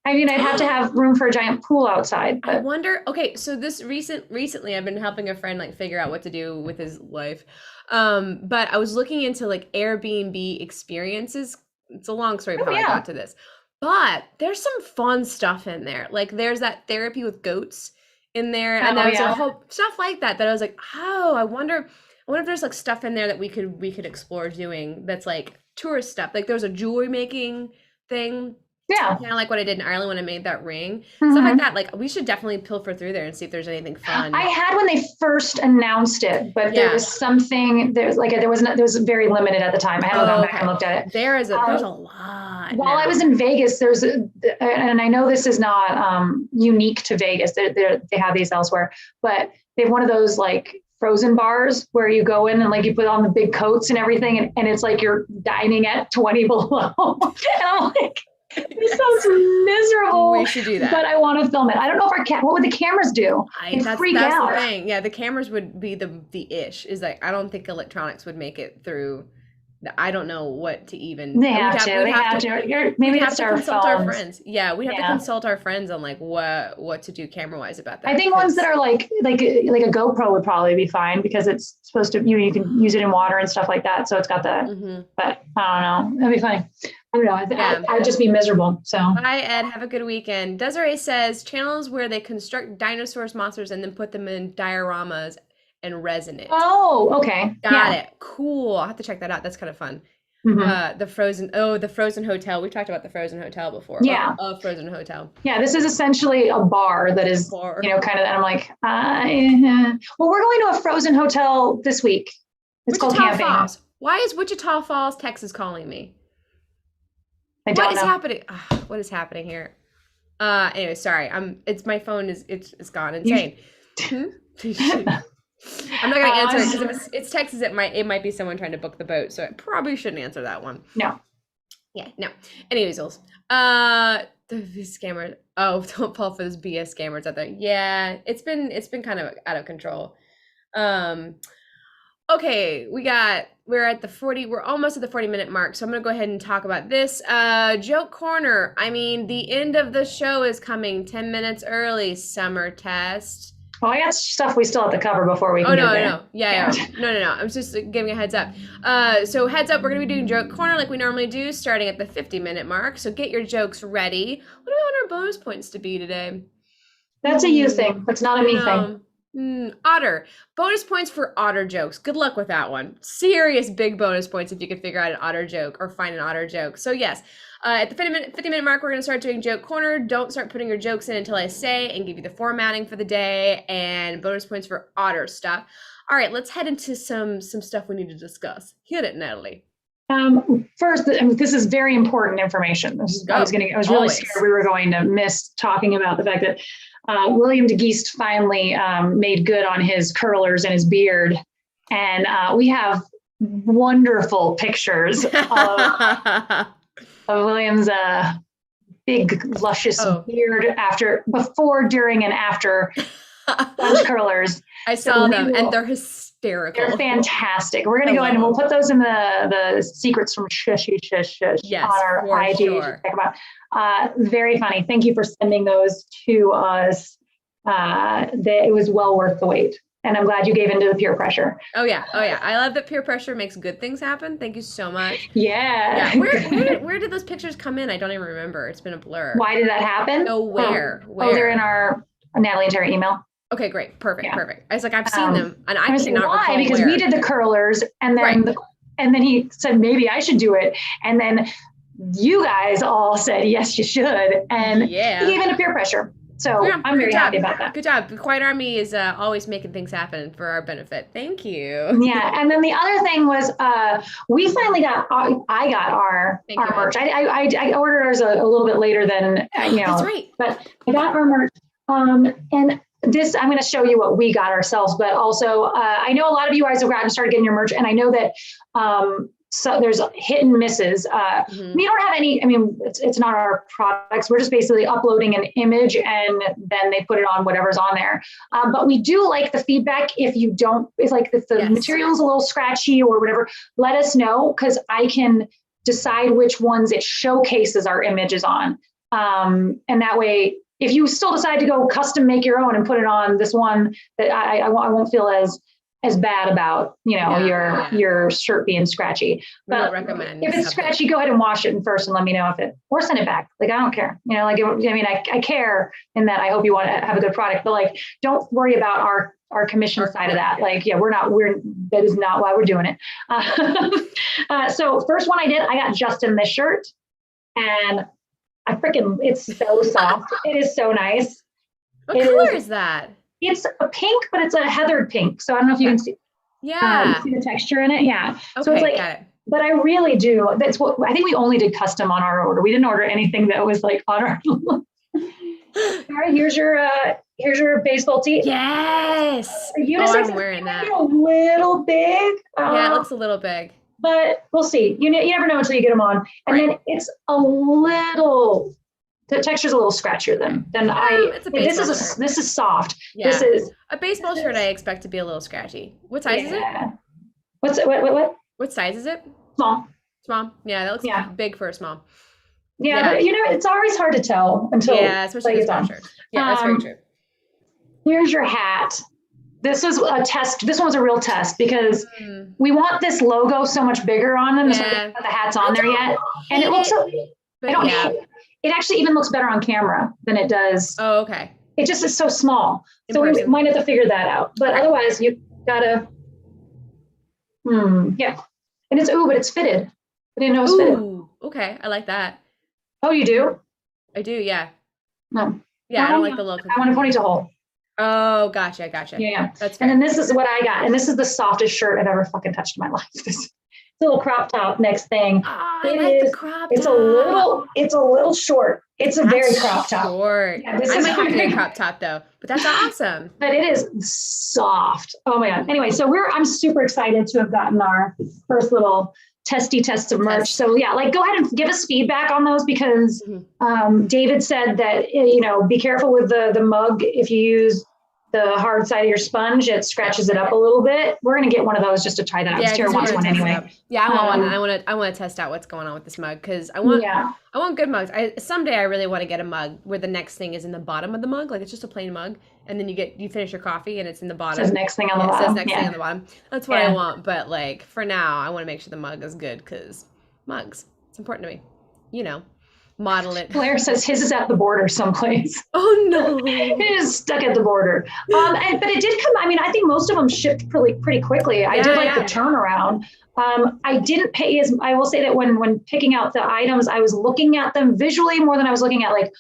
I mean, I'd have to have room for a giant pool outside. But. I wonder. Okay, so recently, I've been helping a friend like figure out what to do with his life. But I was looking into like Airbnb experiences. It's a long story of how I got to this. But there's some fun stuff in there. Like there's that therapy with goats in there, and there's a whole stuff like that I was like, oh, I wonder if there's like stuff in there that we could explore doing that's like tourist stuff. Like there's a jewelry making thing. Yeah. Kind of like what I did in Ireland when I made that ring. Stuff like that. Like we should definitely pilfer through there and see if there's anything fun. I had when they first announced it, but there was something there was very limited at the time. I haven't gone back and looked at it. There's a lot. While I was in Vegas, and I know this is not unique to Vegas. They have these elsewhere, but they have one of those like frozen bars where you go in and like you put on the big coats and everything, and it's like you're dining at 20 below. And I'm like, this sounds miserable. We should do that. But I want to film it. I don't know if what would the cameras do? That's the thing. Yeah, the cameras would be the ish. Is like I don't think electronics would make it through. I don't know what to even. They have to. Maybe that's our consult our friends. Yeah, we have to consult our friends on like what to do camera wise about that. I think ones that are like a GoPro would probably be fine because it's supposed to you can use it in water and stuff like that. So it's got that. Mm-hmm. But I don't know. That'd be funny. I don't know. I'd just be miserable. So. Bye, Ed. Have a good weekend. Desiree says channels where they construct dinosaurs, monsters, and then put them in dioramas and resin it. Oh, okay. Got it. Cool. I'll have to check that out. That's kind of fun. Mm-hmm. The Frozen Hotel. We've talked about the Frozen Hotel before. Yeah. Frozen Hotel. Yeah, this is essentially a bar that is, kind of, and I'm like, well, we're going to a Frozen Hotel this week. It's called camping. Falls. Why is Wichita Falls, Texas calling me? I don't know. What is happening? What is happening here? Anyway, sorry. It's my phone it's gone insane. I'm not gonna answer it because if it's Texas, it might be someone trying to book the boat, so I probably shouldn't answer that one. No. Yeah, no. Anyways, the scammers. Oh, don't fall for this BS scammers out there. Yeah, it's been kind of out of control. Okay, we're at the 40. We're almost at the 40-minute mark, so I'm gonna go ahead and talk about this. Joke corner. I mean, the end of the show is coming 10 minutes early. Summer test. Oh, I got stuff we still have to cover before we can get there. No. Yeah. No. I'm just giving a heads up. So heads up, we're going to be doing joke corner like we normally do, starting at the 50-minute mark. So get your jokes ready. What do we want our bonus points to be today? That's a you thing. That's not a me thing. Otter. Bonus points for otter jokes. Good luck with that one. Serious big bonus points if you can figure out an otter joke or find an otter joke. So yes. At the 50-minute mark, we're going to start doing joke corner. Don't start putting your jokes in until I say and give you the formatting for the day and bonus points for otter stuff. All right, let's head into some stuff we need to discuss. Hit it, Natalie. First, this is very important information. I was really scared we were going to miss talking about the fact that William DeGeest finally made good on his curlers and his beard. And we have wonderful pictures of William's big, luscious beard before, during, and after sponge curlers. I saw them, and they're hysterical. They're fantastic. We're going to go in and we'll put those in the secrets from Shush on our IG. Sure. Check them out. Very funny. Thank you for sending those to us. It was well worth the wait. And I'm glad you gave into the peer pressure. Oh yeah. I love that peer pressure makes good things happen. Thank you so much. Yeah. Where did those pictures come in? I don't even remember. It's been a blur. Why did that happen? Oh, where? They're in our Natalie and Terry email. Okay, great. Perfect. Yeah. Perfect. I was like, I've seen them and I I was like, cannot why? recall Because where. we did the curlers, and then Right. and then he said maybe I should do it, and then you guys all said yes, you should, and he Yeah. gave in to peer pressure. So Yeah. I'm Good very happy job. about that. Good job. The Quiet Army is always making things happen for our benefit. Thank you. Yeah, and then the other thing was we finally got I got Thank you, our Ed. merch. I ordered ours a little bit later than That's right. but I got our merch. And this I'm going to show you what we got ourselves, but also I know a lot of you guys have gotten started getting your merch, and I know that so there's hit and misses. We don't have any. I mean, it's not our products. We're just basically uploading an image, and then they put it on whatever's on there. But we do like the feedback. If you don't, if like if the Yes. material's a little scratchy or whatever, let us know, because I can decide which ones it showcases our images on. And that way, if you still decide to go custom make your own and put it on this one, that I won't feel as bad about, your shirt being scratchy. We But don't recommend if it's something. scratchy, go ahead and wash it first and let me know if it, or send it back. Like, I don't care. I care in that I hope you want to have a good product, but like, don't worry about our commission side of that. Like, yeah, that is not why we're doing it. So first one I got Justin this shirt, and it's so soft. It is so nice. What color is that? It's a pink, but it's a heathered pink. So I don't know if you can see. Yeah. You see the texture in it? Yeah. Okay, So it's like, got it. but I really do. That's what I think we only did custom on our order. We didn't order anything that was like on our. All right, here's your baseball tee. Yes. I'm wearing that. A little big. Yeah, it looks a little big. But we'll see. You never know until you get them on. And then it's the texture's a little scratchier than it's a baseball shirt. This is soft. Yeah. This is a baseball shirt. I expect to be a little scratchy. What size is it? What? What size is it? Small. Small. Yeah, that looks big for a small. Yeah, but it's always hard to tell until especially with small shirts. Yeah, that's very true. Here's your hat. This was a test. This one was a real test because we want this logo so much bigger on them. So the hat's on there yet, and it looks so. It actually even looks better on camera than it does. Oh, okay. It just is so small. So we might have to figure that out. But otherwise, you gotta. Yeah, and it's fitted. I didn't know it was fitted. Okay, I like that. Oh, you do? I do. Yeah. No. Yeah, I don't like the look. I want a ponytail hole. Oh, gotcha. Yeah. That's fair. And then this is what I got. And this is the softest shirt I've ever fucking touched in my life. This little crop top next thing. I like the crop top. It's a little short. It's a very crop top. Short. Yeah, I might have to get a crop top though, but that's awesome. But it is soft. Oh my God. Anyway, so I'm super excited to have gotten our first little test of merch. So yeah, like go ahead and give us feedback on those, because David said that, be careful with the mug. If you use the hard side of your sponge, it scratches it up a little bit. We're going to get one of those just to try that out. Tara wants one anyway. Yeah, I want one. I want to test out what's going on with this mug, because I want good mugs. Someday I really want to get a mug where the next thing is in the bottom of the mug, like it's just a plain mug, and then you finish your coffee and it's in the bottom. It says next thing on the bottom. It says next thing on the bottom. That's what I want. But like for now, I want to make sure the mug is good, because mugs, it's important to me. Model it. Blair says his is at the border someplace. Oh no, it is stuck at the border. But it did come. I mean, I think most of them shipped pretty quickly. I did like the turnaround. I didn't pay as. I will say that when picking out the items, I was looking at them visually more than I was looking at like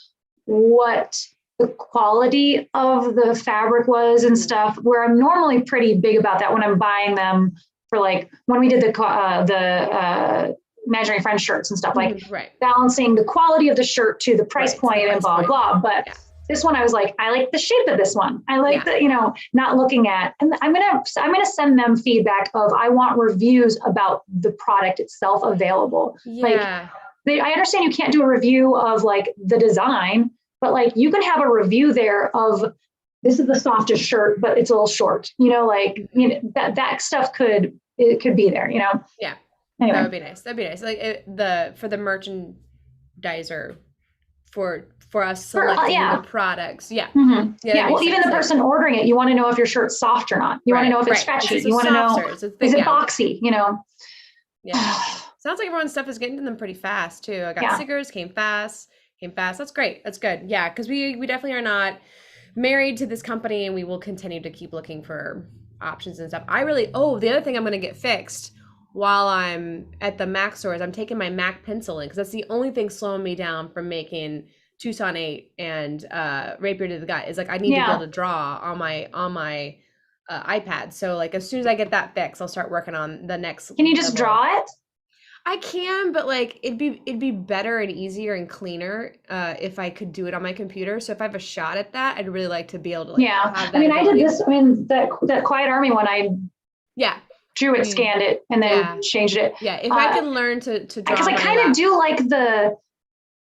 what the quality of the fabric was and stuff. Where I'm normally pretty big about that when I'm buying them for like when we did the imaginary friend shirts and stuff, like balancing the quality of the shirt to the price point and blah, blah. But this one, I was like, I like the shape of this one. I like the, not looking at, and I'm going to send them feedback of, I want reviews about the product itself available. Yeah. Like I understand you can't do a review of like the design, but like you can have a review there of this is the softest shirt, but it's a little short, that stuff could be there, Yeah. Anyway. That would be nice. That'd be nice. Like for the merchandiser, for us selecting the products. Yeah. Mm-hmm. Yeah. Well, even the person ordering it, you want to know if your shirt's soft or not. You want to know if it's stretchy. You want to know, is it boxy? Yeah. Sounds like everyone's stuff is getting to them pretty fast too. I got stickers, came fast. That's great. That's good. Yeah. Cause we definitely are not, married to this company, and we will continue to keep looking for options and stuff. The other thing I'm going to get fixed while I'm at the Mac store is I'm taking my Mac pencil in, because that's the only thing slowing me down from making Tucson 8 and Rapier to the Gut, is like I need to be able to draw on my iPad. So like as soon as I get that fixed, I'll start working on the next. Can you just draw it? I can, but like it'd be better and easier and cleaner if I could do it on my computer. So if I have a shot at that, I'd really like to be able to like have that I ability. did this. I mean, that Quiet Army one, I drew it, scanned it, and then changed it. Yeah, if I could learn to draw, because I kind of do like the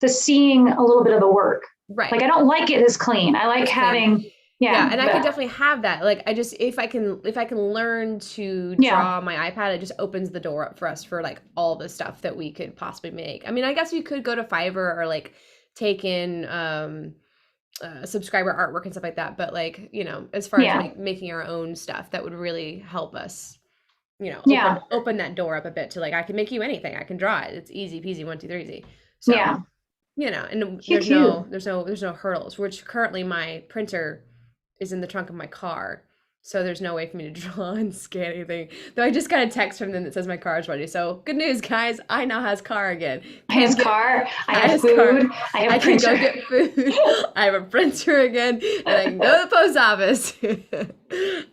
seeing a little bit of the work. Right. Like I don't like it as clean. I like having. Yeah, and I could definitely have that. Like I just if I can learn to draw my iPad, it just opens the door up for us for like all the stuff that we could possibly make. I mean, I guess we could go to Fiverr or like take in subscriber artwork and stuff like that. But like, you know, as far as making our own stuff, that would really help us, you know, open that door up a bit to like, I can make you anything. I can draw it. It's easy peasy, 1, 2, 3 easy. So, you know, and there's no hurdles, which currently my printer is in the trunk of my car. So there's no way for me to draw and scan anything. Though I just got a text from them that says my car is ready. So good news, guys. I now has car again. I have car. I have food. I can go get food. I have a printer again. And I can go to the post office.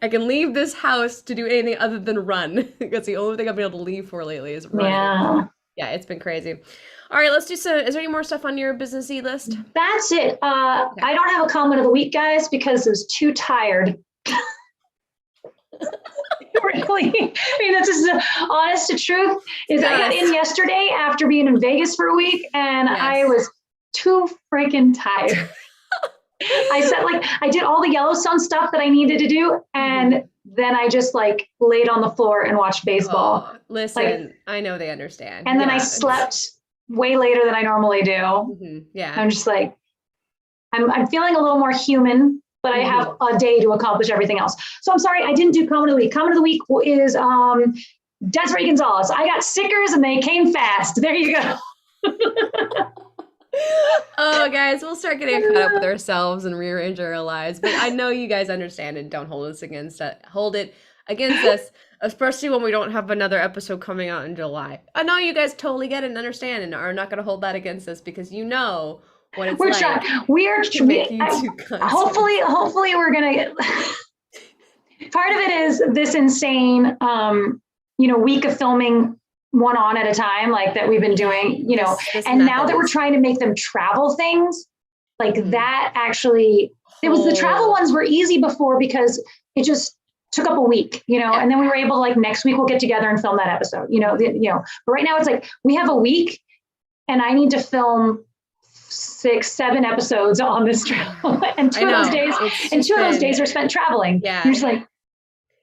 I can leave this house to do anything other than run. That's the only thing I've been able to leave for lately is running. Yeah, it's been crazy. All right, let's do some. Is there any more stuff on your businessy list? That's it. I don't have a comment of the week, guys, because I was too tired. Really, I mean, that's just the honest to truth. I got in yesterday after being in Vegas for a week, and I was too freaking tired. I did all the Yellowstone stuff that I needed to do, and then I just like laid on the floor and watched baseball. Oh, listen, I know they understand. And then I slept way later than I normally do. Yeah, I'm just like, I'm feeling a little more human, but I have a day to accomplish everything else. So I'm sorry, I didn't do comment of the week. Comment of the week is Desiree Gonzalez. I got stickers and they came fast. There you go. Oh, guys, we'll start getting caught up with ourselves and rearrange our lives. But I know you guys understand and don't hold it against us, especially when we don't have another episode coming out in July. I know you guys totally get it and understand and are not going to hold that against us because you know what it's like. Hopefully we're going to get. Part of it is this insane, week of filming one on at a time, like that we've been doing, and now that we're trying to make them travel things like that, actually, the travel ones were easy before because it just took up a week, and then we were able to like next week we'll get together and film that episode, but right now it's like we have a week and I need to film 6, 7 episodes on this travel. And two of those days are spent traveling. Yeah. You're just like,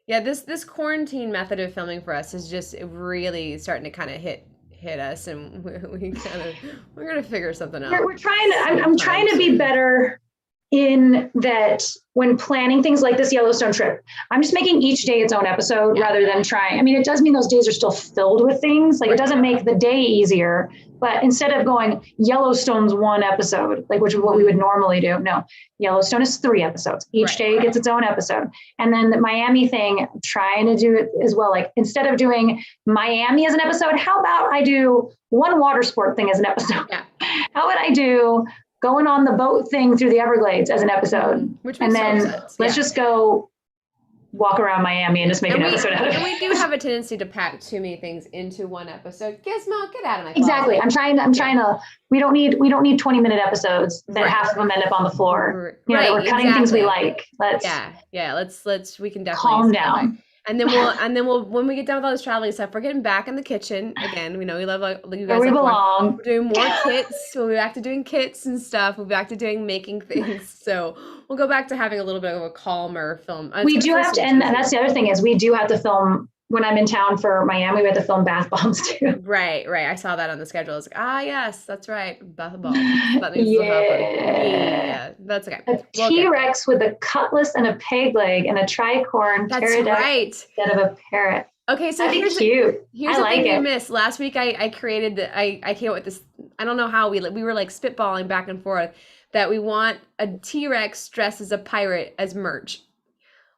this quarantine method of filming for us is just really starting to kind of hit us, and we're gonna figure something out. We're trying to. I'm trying to be better in that when planning things like this Yellowstone trip. I'm just making each day its own episode rather than trying. I mean, it does mean those days are still filled with things. Like it doesn't make the day easier, but instead of going Yellowstone's 1 episode, like which is what we would normally do. No, Yellowstone is 3 episodes. Each day gets its own episode. And then the Miami thing, I'm trying to do it as well. Like instead of doing Miami as an episode, how about I do one water sport thing as an episode? Yeah. How would I do going on the boat thing through the Everglades as an episode? Which makes sense. Let's just go walk around Miami and just make an episode out of it. And we do have a tendency to pack too many things into one episode. Gizmo, get out of my closet. Exactly. I'm trying to, we don't need 20-minute episodes that half of them end up on the floor. That we're cutting things we like. Let's we can definitely calm down. And then we'll when we get done with all this traveling stuff, we're getting back in the kitchen again. We know we love you guys. Where we belong. We're doing more kits. We'll be back to doing kits and stuff. We'll be back to doing making things. So we'll go back to having a little bit of a calmer film. We do have to, and that's the other thing is we do have to film. When I'm in town for Miami, we had to film bath bombs too. Right. I saw that on the schedule. I was like, yes, that's right. Bath bombs. That needs to happen. Yeah, that's okay. A T-Rex with a cutlass and a peg leg and a tricorn pterodactyl instead of a parrot. Okay, so here's cute. Here's the thing you missed. Last week I created I came up with this. I don't know how we were like spitballing back and forth. that we want a T-Rex dressed as a pirate as merch,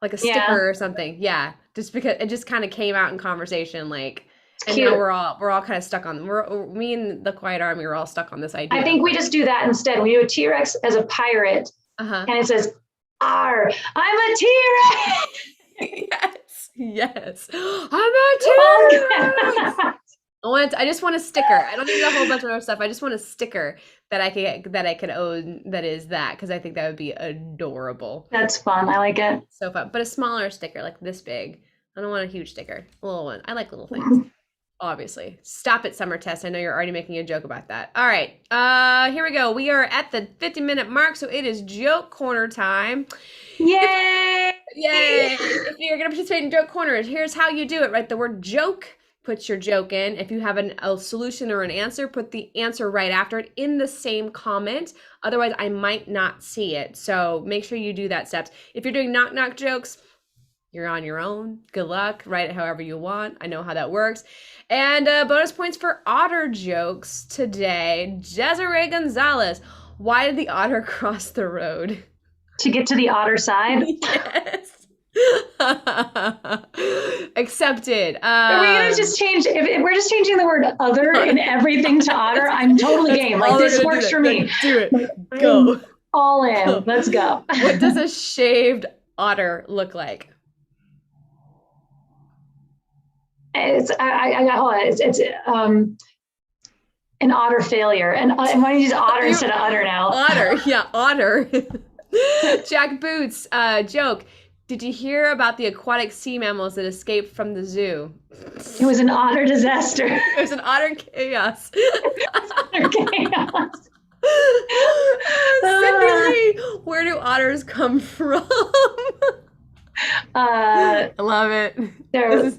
like a Yeah. sticker or something. Yeah, just because it just kind of came out in conversation, like, It's and cute. now we're all kind of stuck on. Me and the Quiet Army are all stuck on this idea. I think we just do that instead. We do a T-Rex as a pirate, and it says, "R, I'm a T-Rex." Yes, I'm a T-Rex. I just want a sticker. I don't need a whole bunch of other stuff. I just want a sticker that I could own that is that, because I think that would be adorable. That's fun. I like it. So fun. But a smaller sticker, like this big. I don't want a huge sticker. A little one. I like little things. Obviously. Stop it, Summer Test. I know you're already making a joke about that. All right. Here we go. We are at the 50-minute mark, so it is joke corner time. Yay! Yay! If you're going to participate in joke corner, here's how you do it. Write the word joke. Put your joke in. If you have a solution or an answer, put the answer right after it in the same comment. Otherwise, I might not see it. So make sure you do that steps. If you're doing knock-knock jokes, you're on your own. Good luck. Write it however you want. I know how that works. And bonus points for otter jokes today. Desiree Gonzalez. Why did the otter cross the road? To get to the otter side? Yes. Accepted. Are we gonna just change? If we're just changing the word "other" in everything to otter, I'm totally game. Like, this works for me. Do it. Go. All in. Go. Let's go. What does a shaved otter look like? It's an otter failure. And why do you use otter instead of udder now? Otter. Yeah, otter. Jack Boots. Joke. Did you hear about the aquatic sea mammals that escaped from the zoo? It was an otter disaster. It was an otter chaos. Otter chaos. Cindy Lee, where do otters come from? I love it. They're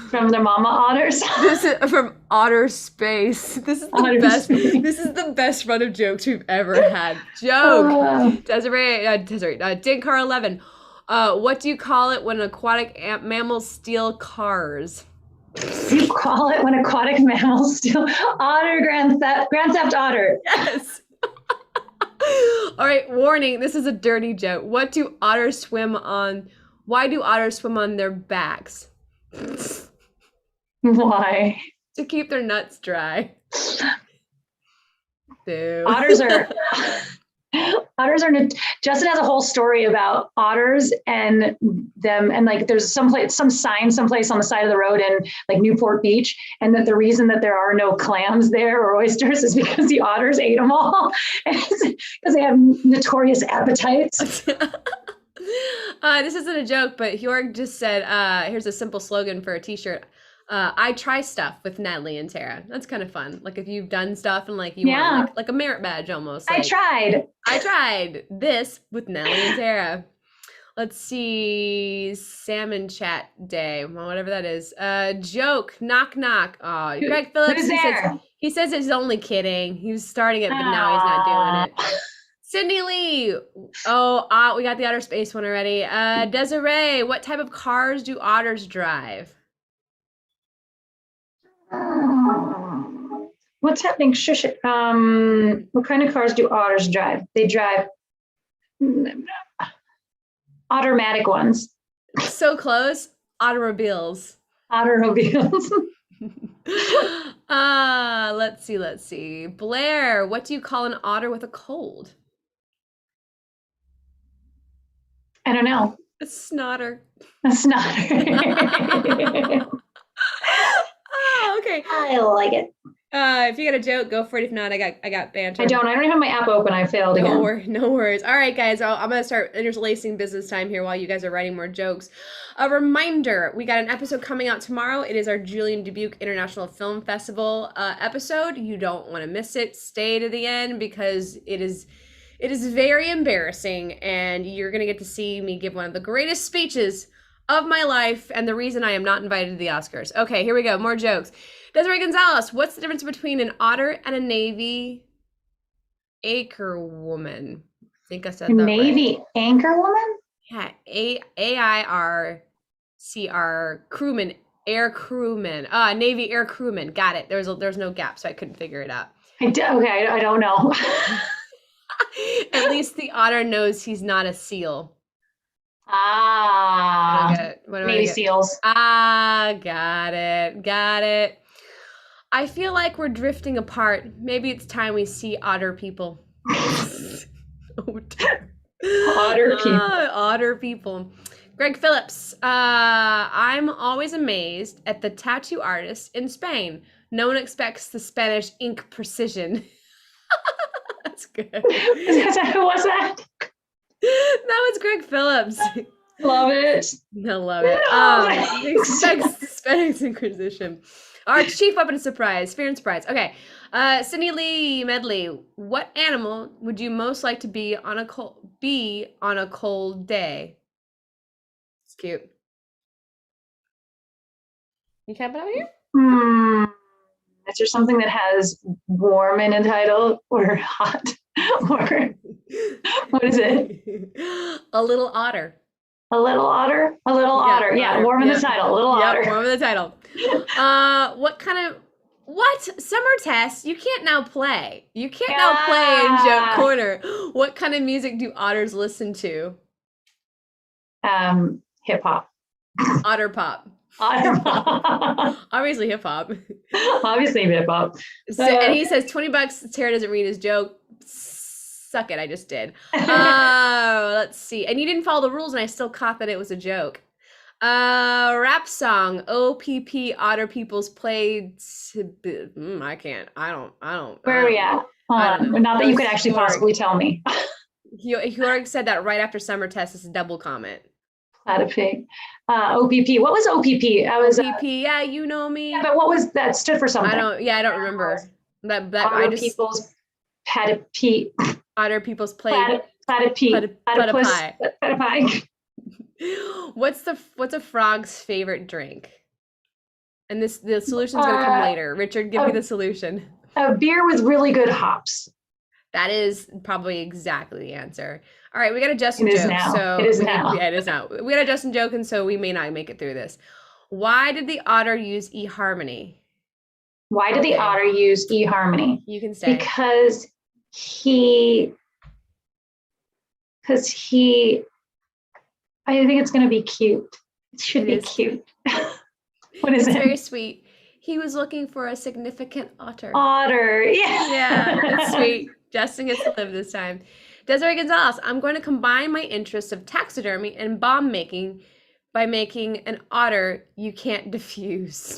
from their mama otters. This is from Otter Space. This is the Otter best. Space. This is the best run of jokes we've ever had. Joke. Desiree, Dinkar 11. What do you call it when aquatic mammals steal cars? You call it when aquatic mammals steal otter Grand Theft Otter. Yes. All right, warning. This is a dirty joke. What do otters swim on? Why do otters swim on their backs? Why? To keep their nuts dry. Boo. Otters are Justin has a whole story about otters and them, and like there's some sign someplace on the side of the road in like Newport Beach, and that the reason that there are no clams there or oysters is because the otters ate them all, because they have notorious appetites. This isn't a joke, but Hjorg just said, here's a simple slogan for a t-shirt. I try stuff with Natalie and Tara. That's kind of fun. Like if you've done stuff and like you want like a merit badge almost. Like, I tried this with Natalie and Tara. Let's see. Salmon chat day. Well, whatever that is. Joke. Knock knock. Oh, Greg Phillips. He says he's only kidding. He was starting it, but now he's not doing it. Cindy Lee. Oh, we got the outer space one already. Desiree, what type of cars do otters drive? What's happening? Shush it. What kind of cars do otters drive? They drive automatic ones. So close. Automobiles. Automobiles. Let's see. Blair, what do you call an otter with a cold? I don't know. A snotter. A snotter. Oh, okay. I like it. If you got a joke, go for it. If not, I got banter. I don't even have my app open. I failed again. No worries. All right, guys. I'm going to start interlacing business time here while you guys are writing more jokes. A reminder, we got an episode coming out tomorrow. It is our Julian Dubuque International Film Festival episode. You don't want to miss it. Stay to the end because it is very embarrassing, and you're going to get to see me give one of the greatest speeches of my life and the reason I am not invited to the Oscars. Okay, here we go. More jokes. Desiree Gonzalez, what's the difference between an otter and a Navy anchor woman? I think I said that Navy right. Anchor woman? Yeah, AIRCR crewman, air crewman. Navy air crewman. Got it. There's no gap, so I couldn't figure it out. Okay, I don't know. At least the otter knows he's not a seal. Ah, What do I Navy get? SEALs. Ah, got it. I feel like we're drifting apart. Maybe it's time we see otter people. Oh, dear. Otter people. Otter people. Greg Phillips, I'm always amazed at the tattoo artist in Spain. No one expects the Spanish ink precision. That's good. Who was that? That was Greg Phillips. Love it. I love it. No, Expects the Spanish Inquisition. Our chief weapon of surprise, fear and surprise. Okay. Cindy Lee Medley, what animal would you most like to be on a cold day? It's cute. You camping out here? Is there something that has warm in the title or hot? Or what is it? A little otter. A little otter? A little otter. Yeah, otter. warm in the title. A little otter. Warm in the title. What summer test? You can't now play. You can't now play in Joke Corner. What kind of music do otters listen to? Hip hop. Otter pop. Otter pop. Obviously hip hop. Obviously hip hop. And he says $20. Tara doesn't read his joke. Suck it, I just did. Let's see. And you didn't follow the rules, and I still caught that it was a joke. Rap song. OPP Otter People's played. I can't. I don't. Where are we at? Not that you could actually possibly tell me. Hjorg said that right after summer test. It's a double comment. Platypig. OPP. What was OPP? I was OPP. Yeah, you know me. Yeah, but what was that? Stood for something. I don't remember. Otter people's platypi. Otter people's played. Platypi. What's a frog's favorite drink? And the solution's gonna come later. Richard, give me the solution. A beer with really good hops. That is probably exactly the answer. All right, we got a Justin joke. It is now. Yeah, it is now. We got a Justin joke, and so we may not make it through this. Why did the otter use eHarmony? Why did the otter use eHarmony? You can say. Because I think it's going to be cute. It should be cute. What is it? It's very sweet. He was looking for a significant otter. Otter, yeah. Yeah, it's sweet. Justin gets to live this time. Desiree Gonzalez, I'm going to combine my interests of taxidermy and bomb making by making an otter you can't diffuse.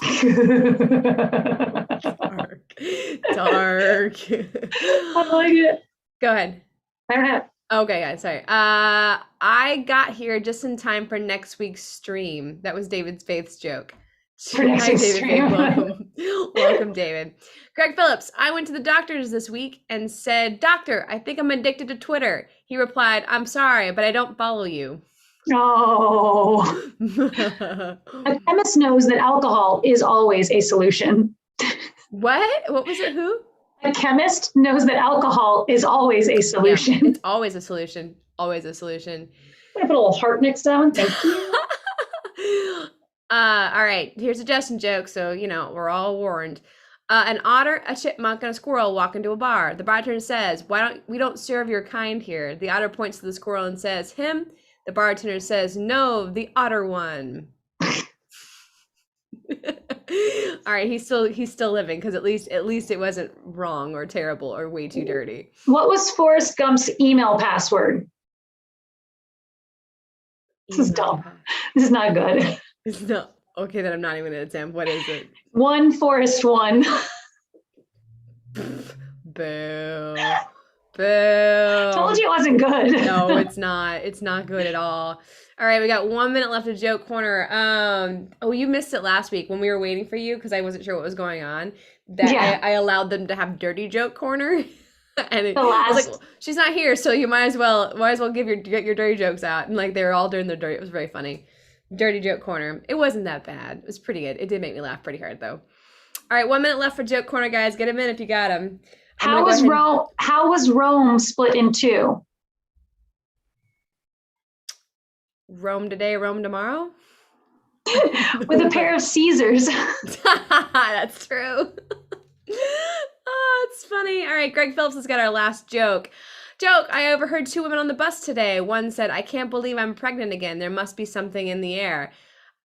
Dark. I like it. Go ahead. I don't have. Okay, guys, sorry. I got here just in time for next week's stream. That was David's Faith's joke. For next week's stream. Welcome, David. Greg Phillips, I went to the doctor's this week and said, "Doctor, I think I'm addicted to Twitter." He replied, "I'm sorry, but I don't follow you." Oh. A chemist knows that alcohol is always a solution. What? What was it? Who? A chemist knows that alcohol is always a solution. Yeah, it's always a solution. Always a solution. I put a little heart next to that one. Thank you. All right. Here's a Justin joke, so we're all warned. An otter, a chipmunk, and a squirrel walk into a bar. The bartender says, we don't serve your kind here?" The otter points to the squirrel and says, "Him?" The bartender says, "No, the otter one." All right, he's still living because at least it wasn't wrong or terrible or way too dirty. What was Forrest Gump's email password? This is dumb. This is not good. It's not okay. Then I'm not even gonna attempt. What is it? One Forrest one. Boo. Boo. Told you it wasn't good. No, it's not. It's not good at all. All right, we got 1 minute left of Joke Corner. You missed it last week when we were waiting for you because I wasn't sure what was going on. I allowed them to have Dirty Joke Corner, and I was like, well, she's not here, so you might as well get your dirty jokes out. And they were all doing their dirty. It was very funny. Dirty Joke Corner. It wasn't that bad. It was pretty good. It did make me laugh pretty hard though. All right, 1 minute left for Joke Corner, guys. Get them in if you got them. How was Rome split in two? Rome today, Rome tomorrow? With a pair of Caesars. That's true. Oh, it's funny. All right, Greg Phillips has got our last joke. Joke, I overheard two women on the bus today. One said, I can't believe I'm pregnant again. There must be something in the air.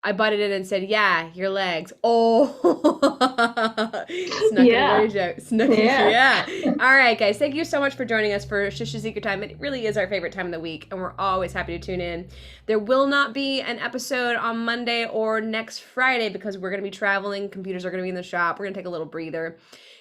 I butted in and said, yeah, your legs. Oh, snuck in a dirty Yeah. joke. Snuck, Yeah. yeah. All right, guys, thank you so much for joining us for Shisha Secret Time. It really is our favorite time of the week, and we're always happy to tune in. There will not be an episode on Monday or next Friday because we're going to be traveling. Computers are going to be in the shop. We're going to take a little breather,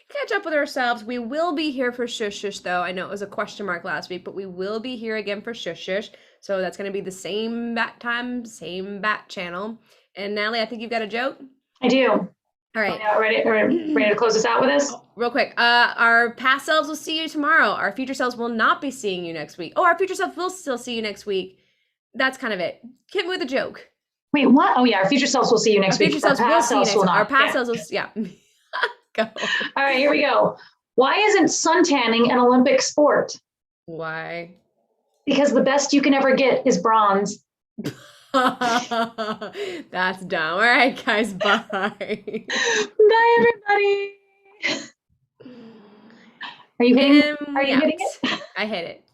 catch up with ourselves. We will be here for Shush Shush, though. I know it was a question mark last week, but we will be here again for Shush Shush. So that's going to be the same bat time, same bat channel. And Natalie, I think you've got a joke. I do. All right. Ready to close this out with us? Real quick. Our past selves will see you tomorrow. Our future selves will not be seeing you next week. Oh, our future self will still see you next week. That's kind of it. Hit me with a joke. Wait, what? Oh, yeah. Our future selves will see you next week. Future selves will see you next week. Our past Yeah. selves will, yeah. Go. All right, here we go. Why isn't suntanning an Olympic sport? Why? Because the best you can ever get is bronze. That's dumb. All right, guys. Bye. Bye, everybody. Are you hitting it? I hit it.